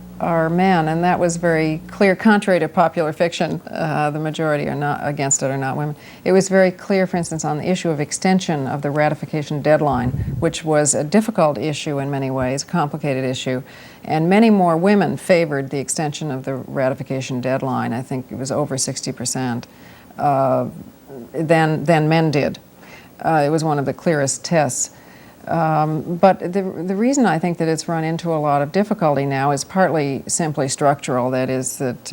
[SPEAKER 2] men, and that was very clear, contrary to popular fiction. The majority are not against it, are not women. It was very clear, for instance, on the issue of extension of the ratification deadline, which was a difficult issue in many ways, a complicated issue, and many more women favored the extension of the ratification deadline. I think it was over 60%. Than men did. It was one of the clearest tests. But the reason I think that it's run into a lot of difficulty now is partly simply structural. That is that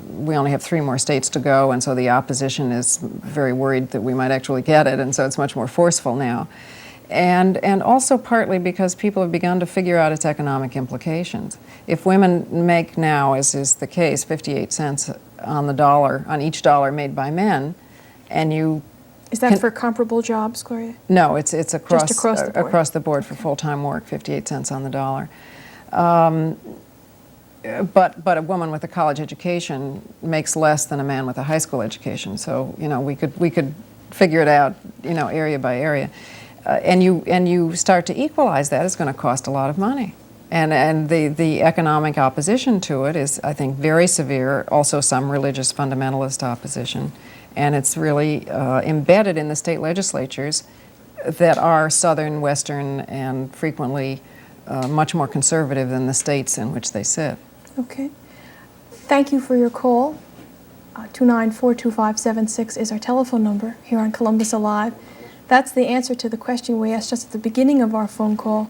[SPEAKER 2] we only have 3 more states to go, and so the opposition is very worried that we might actually get it, and so it's much more forceful now. And also partly because people have begun to figure out its economic implications. If women make now, as is the case, 58 cents on the dollar, on each dollar made by men, and you...
[SPEAKER 1] Is that for comparable jobs, Gloria?
[SPEAKER 2] No, it's across,
[SPEAKER 1] just across the board.
[SPEAKER 2] Across the board for full-time work, 58 cents on the dollar. But a woman with a college education makes less than a man with a high school education. So, you know, we could figure it out, you know, area by area. And you start to equalize that, it's going to cost a lot of money. And the economic opposition to it is, I think, very severe, also some religious fundamentalist opposition. And it's really embedded in the state legislatures that are southern, western, and frequently much more conservative than the states in which they sit.
[SPEAKER 1] Okay. Thank you for your call. 294-2576 is our telephone number here on Columbus Alive. That's the answer to the question we asked just at the beginning of our phone call.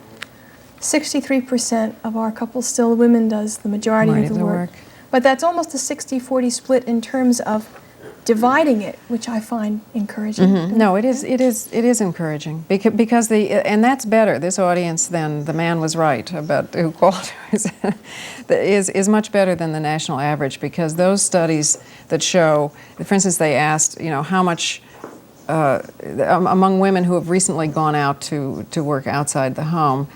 [SPEAKER 1] 63% of our couples, still women, does the majority of the work. But that's almost a 60-40 split in terms of dividing it, which I find encouraging.
[SPEAKER 2] Mm-hmm. No, it is encouraging because and that's better. This audience than the man was right about who called is much better than the national average, because those studies that show, for instance, they asked, you know, how much among women who have recently gone out to work outside the home,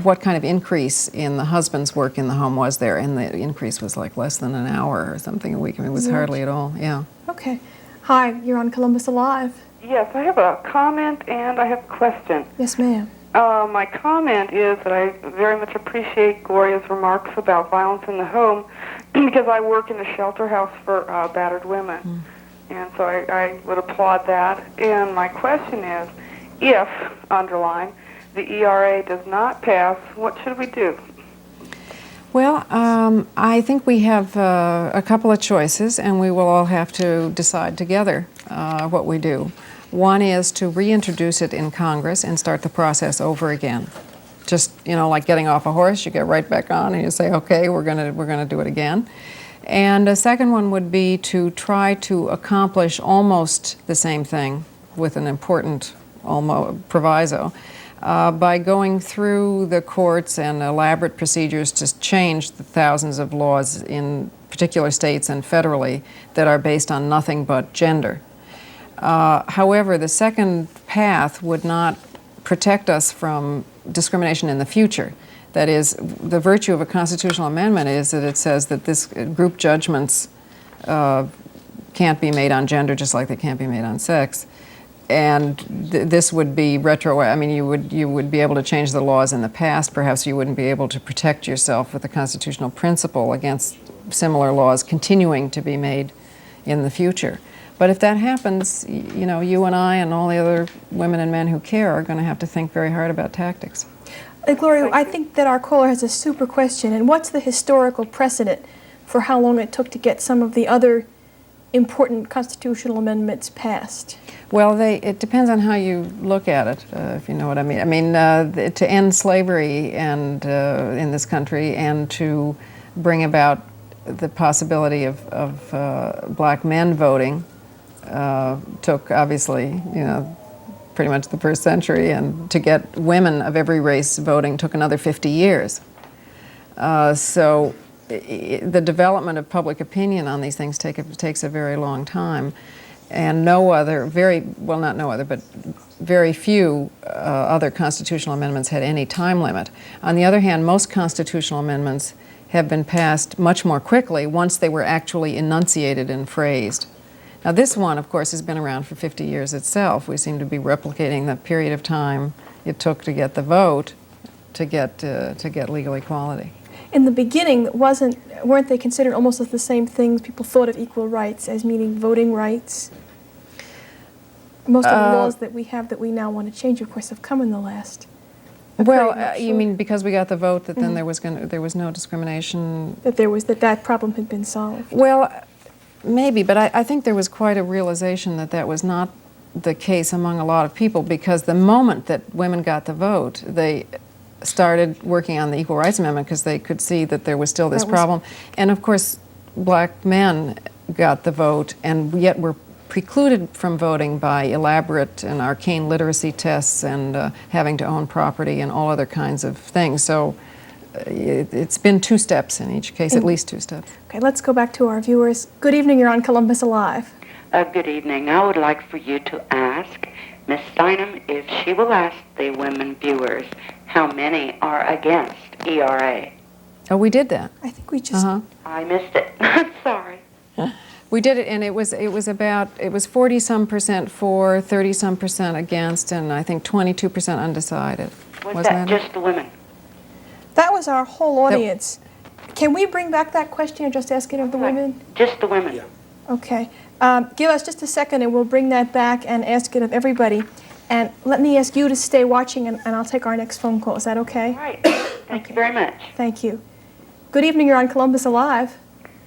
[SPEAKER 2] what kind of increase in the husband's work in the home was there? And the increase was like less than an hour or something a week. I mean, it was hardly at all, yeah.
[SPEAKER 1] Okay. Hi, you're on Columbus Alive.
[SPEAKER 6] Yes, I have a comment and I have a question.
[SPEAKER 1] Yes, ma'am.
[SPEAKER 6] My comment is that I very much appreciate Gloria's remarks about violence in the home because I work in a shelter house for battered women. And so I would applaud that. And my question is, if, underline, the ERA does not pass, what should we do?
[SPEAKER 2] Well, I think we have a couple of choices, and we will all have to decide together what we do. One is to reintroduce it in Congress and start the process over again. just, like getting off a horse, you get right back on and you say, okay, we're gonna do it again. And a second one would be to try to accomplish almost the same thing with an important proviso by going through the courts and elaborate procedures to change the thousands of laws in particular states and federally that are based on nothing but gender. However, the second path would not protect us from discrimination in the future. That is, the virtue of a constitutional amendment is that it says that this group judgments can't be made on gender just like they can't be made on sex. And this would be I mean, you would be able to change the laws in the past. Perhaps you wouldn't be able to protect yourself with a constitutional principle against similar laws continuing to be made in the future. But if that happens, you and I and all the other women and men who care are going to have to think very hard about tactics.
[SPEAKER 1] Gloria, I think that our caller has a super question. And what's the historical precedent for how long it took to get some of the other important constitutional amendments passed?
[SPEAKER 2] Well, it depends on how you look at it, if you know what I mean. I mean, to end slavery and in this country and to bring about the possibility of black men voting took, obviously, pretty much the first century, and to get women of every race voting took another 50 years. So the development of public opinion on these things takes a very long time, and very few other constitutional amendments had any time limit. On the other hand, most constitutional amendments have been passed much more quickly once they were actually enunciated and phrased. Now, this one, of course, has been around for 50 years itself. We seem to be replicating the period of time it took to get the vote to get legal equality.
[SPEAKER 1] In the beginning, weren't they considered almost as the same things? People thought of equal rights as meaning voting rights. Most of the laws that we have that we now want to change, of course, have come in the last.
[SPEAKER 2] Well, you mean because we got the vote that then there was no discrimination?
[SPEAKER 1] That problem had been solved.
[SPEAKER 2] Well, maybe, but I think there was quite a realization that was not the case among a lot of people, because the moment that women got the vote, they started working on the Equal Rights Amendment because they could see that there was still this problem. And of course, black men got the vote and yet were precluded from voting by elaborate and arcane literacy tests and having to own property and all other kinds of things. So it's been 2 steps in each case, at least 2 steps.
[SPEAKER 1] Okay, let's go back to our viewers. Good evening, you're on Columbus Alive.
[SPEAKER 7] Good evening. I would like for you to ask Ms. Steinem if she will ask the women viewers how many are against ERA.
[SPEAKER 2] Oh, we did that.
[SPEAKER 1] I think we just...
[SPEAKER 7] I missed it. Sorry.
[SPEAKER 2] We did it, and it was 40-some% for, 30-some% against, and I think 22% undecided.
[SPEAKER 7] Was that just the women?
[SPEAKER 1] That was our whole audience. Can we bring back that question or just ask it of the women?
[SPEAKER 7] Just the women.
[SPEAKER 5] Yeah.
[SPEAKER 1] Okay. Give us just a second and we'll bring that back and ask it of everybody. And let me ask you to stay watching and I'll take our next phone call. Is that okay?
[SPEAKER 7] All right. Thank you very much.
[SPEAKER 1] Thank you. Good evening, you're on Columbus Alive.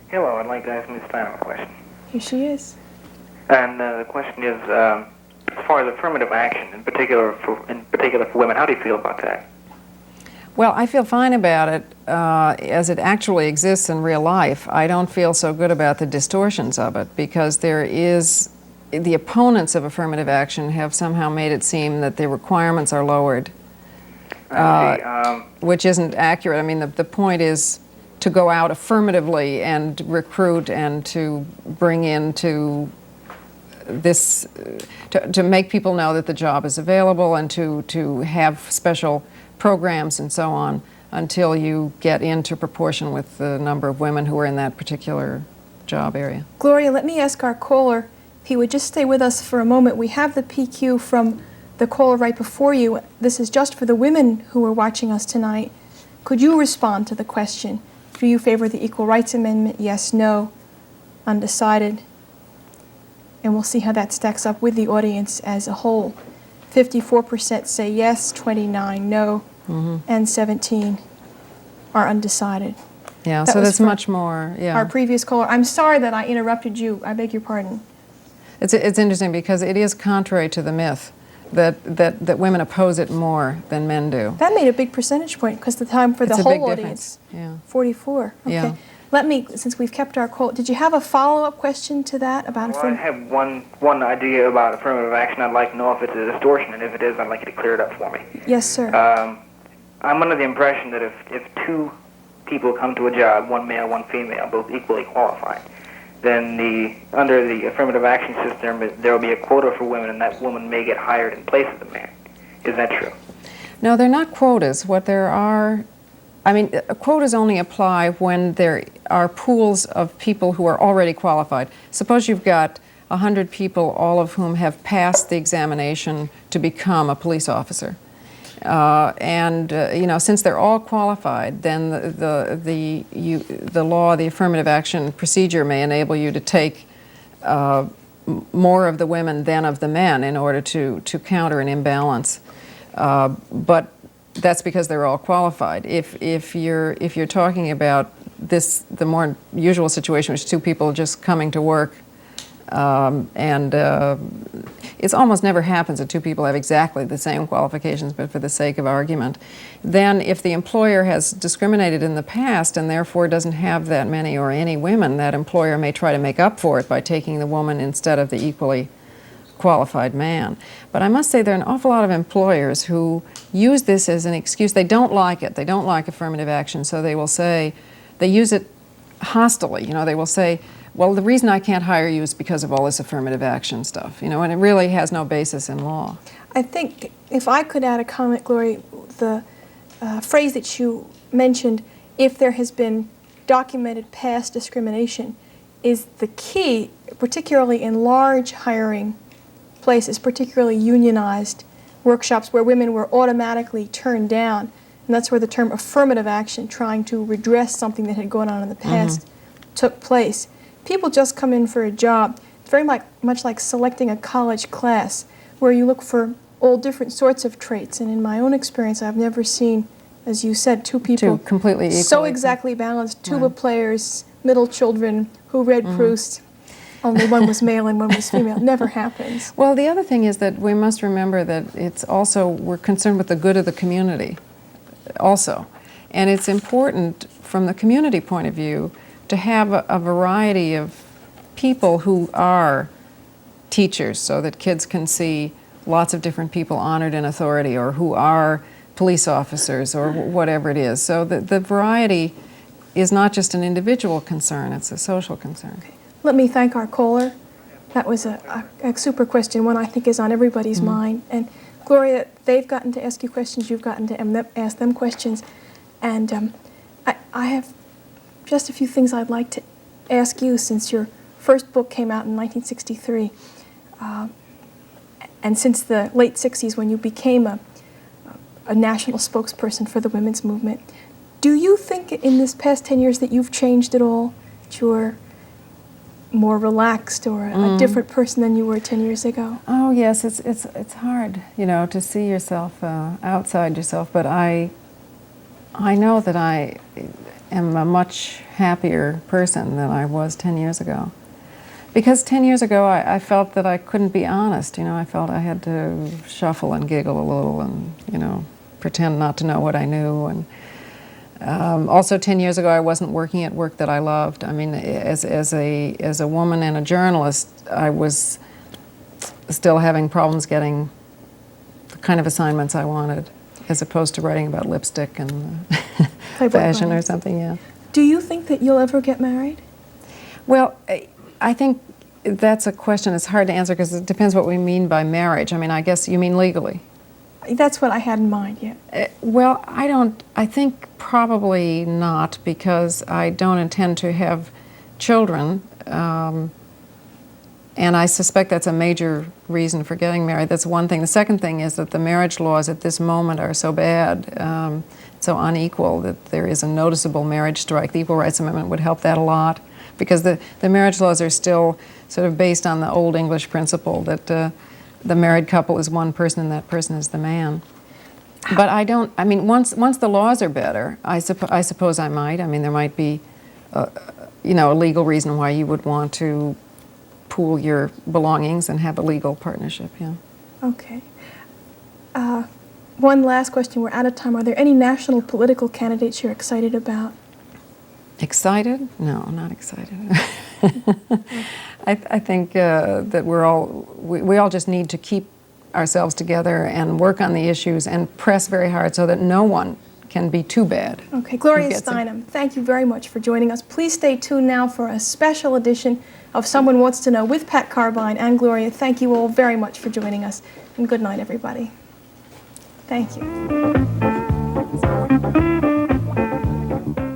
[SPEAKER 8] Hello, I'd like to ask Ms. Steinem a question.
[SPEAKER 1] Here she is.
[SPEAKER 8] And the question is, as far as affirmative action, in particular for women, how do you feel about that?
[SPEAKER 2] Well, I feel fine about it as it actually exists in real life. I don't feel so good about the distortions of it, because the opponents of affirmative action have somehow made it seem that the requirements are lowered, which isn't accurate. I mean, the point is to go out affirmatively and recruit and to bring into this, to make people know that the job is available and to have special programs and so on until you get into proportion with the number of women who are in that particular job area.
[SPEAKER 1] Gloria, let me ask our caller if he would just stay with us for a moment. We have the PQ from the caller right before you. This is just for the women who are watching us tonight. Could you respond to the question? Do you favor the Equal Rights Amendment? Yes, no, undecided. And we'll see how that stacks up with the audience as a whole. 54% say yes, 29 no, and 17 are undecided.
[SPEAKER 2] Yeah, so that's much more, yeah.
[SPEAKER 1] Our previous caller. I'm sorry that I interrupted you. I beg your pardon.
[SPEAKER 2] It's interesting because it is contrary to the myth that women oppose it more than men do.
[SPEAKER 1] That made a big percentage point because the time for
[SPEAKER 2] It's
[SPEAKER 1] the
[SPEAKER 2] a big
[SPEAKER 1] whole
[SPEAKER 2] difference.
[SPEAKER 1] audience,
[SPEAKER 2] Yeah.
[SPEAKER 1] 44. Okay.
[SPEAKER 2] Yeah.
[SPEAKER 1] Let me, since we've kept our quote, did you have a follow-up question to that about
[SPEAKER 8] Well, I have one idea about affirmative action. I'd like to know if it's a distortion, and if it is, I'd like you to clear it up for me.
[SPEAKER 1] Yes, sir.
[SPEAKER 8] I'm under the impression that if two people come to a job, one male, one female, both equally qualified, then under the affirmative action system, there will be a quota for women, and that woman may get hired in place of the man. Is that true?
[SPEAKER 2] No, they're not quotas. What there are, I mean, quotas only apply when there are pools of people who are already qualified. Suppose you've got 100 people, all of whom have passed the examination to become a police officer. You know, since they're all qualified, then the law, the affirmative action procedure may enable you to take more of the women than of the men in order to counter an imbalance. But that's because they're all qualified. If you're talking about this, the more usual situation, which is two people just coming to work, it almost never happens that two people have exactly the same qualifications, but for the sake of argument, then if the employer has discriminated in the past and therefore doesn't have that many or any women, that employer may try to make up for it by taking the woman instead of the equally qualified man. But I must say there are an awful lot of employers who use this as an excuse. They don't like it. They don't like affirmative action, so they will say, they use it hostilely. You know, they will say, well, the reason I can't hire you is because of all this affirmative action stuff, you know, and it really has no basis in law.
[SPEAKER 1] I think if I could add a comment, Gloria, the phrase that you mentioned, if there has been documented past discrimination, is the key, particularly in large hiring places, particularly unionized workshops where women were automatically turned down. And that's where the term affirmative action, trying to redress something that had gone on in the past, took place. People just come in for a job. It's very much like selecting a college class where you look for all different sorts of traits. And in my own experience, I've never seen, as you said, two people
[SPEAKER 2] completely equal,
[SPEAKER 1] so exactly balanced, tuba players, middle children who read Proust. Only one was male and one was female. Never happens.
[SPEAKER 2] Well, the other thing is that we must remember that it's also, we're concerned with the good of the community also. And it's important from the community point of view to have a variety of people who are teachers so that kids can see lots of different people honored in authority, or who are police officers, or whatever it is. So the variety is not just an individual concern, it's a social concern.
[SPEAKER 1] Okay. Let me thank our caller. That was a super question, one I think is on everybody's mind. And Gloria, they've gotten to ask you questions, you've gotten to ask them questions. And I have just a few things I'd like to ask you, since your first book came out in 1963, and since the late 60s when you became a national spokesperson for the women's movement. Do you think in this past 10 years that you've changed at all? That you're more relaxed or a different person than you were 10 years ago?
[SPEAKER 2] Oh yes, it's hard, you know, to see yourself outside yourself, but I know that I am a much happier person than I was 10 years ago. Because 10 years ago I felt that I couldn't be honest, you know, I felt I had to shuffle and giggle a little and, you know, pretend not to know what I knew. And also 10 years ago I wasn't working at work that I loved. I mean, as a woman and a journalist, I was still having problems getting the kind of assignments I wanted, as opposed to writing about lipstick and fashion or something, yeah.
[SPEAKER 1] Do you think that you'll ever get married?
[SPEAKER 2] Well, I think that's a question that's hard to answer because it depends what we mean by marriage. I mean, I guess you mean legally.
[SPEAKER 1] That's what I had in mind, yeah.
[SPEAKER 2] Well, I think probably not, because I don't intend to have children, and I suspect that's a major reason for getting married. That's one thing. The second thing is that the marriage laws at this moment are so bad, so unequal, that there is a noticeable marriage strike. The Equal Rights Amendment would help that a lot, because the marriage laws are still sort of based on the old English principle that the married couple is one person and that person is the man. But I mean, once the laws are better, I suppose I might. I mean, there might be, you know, a legal reason why you would want to pool your belongings and have a legal partnership, yeah.
[SPEAKER 1] Okay. One last question. We're out of time. Are there any national political candidates you're excited about?
[SPEAKER 2] Excited? No, not excited. I think that we all just need to keep ourselves together and work on the issues and press very hard so that no one can be too bad.
[SPEAKER 1] Okay, Gloria Steinem, thank you very much for joining us. Please stay tuned now for a special edition of Someone Wants to Know with Pat Carbine and Gloria. Thank you all very much for joining us, and good night, everybody. Thank you.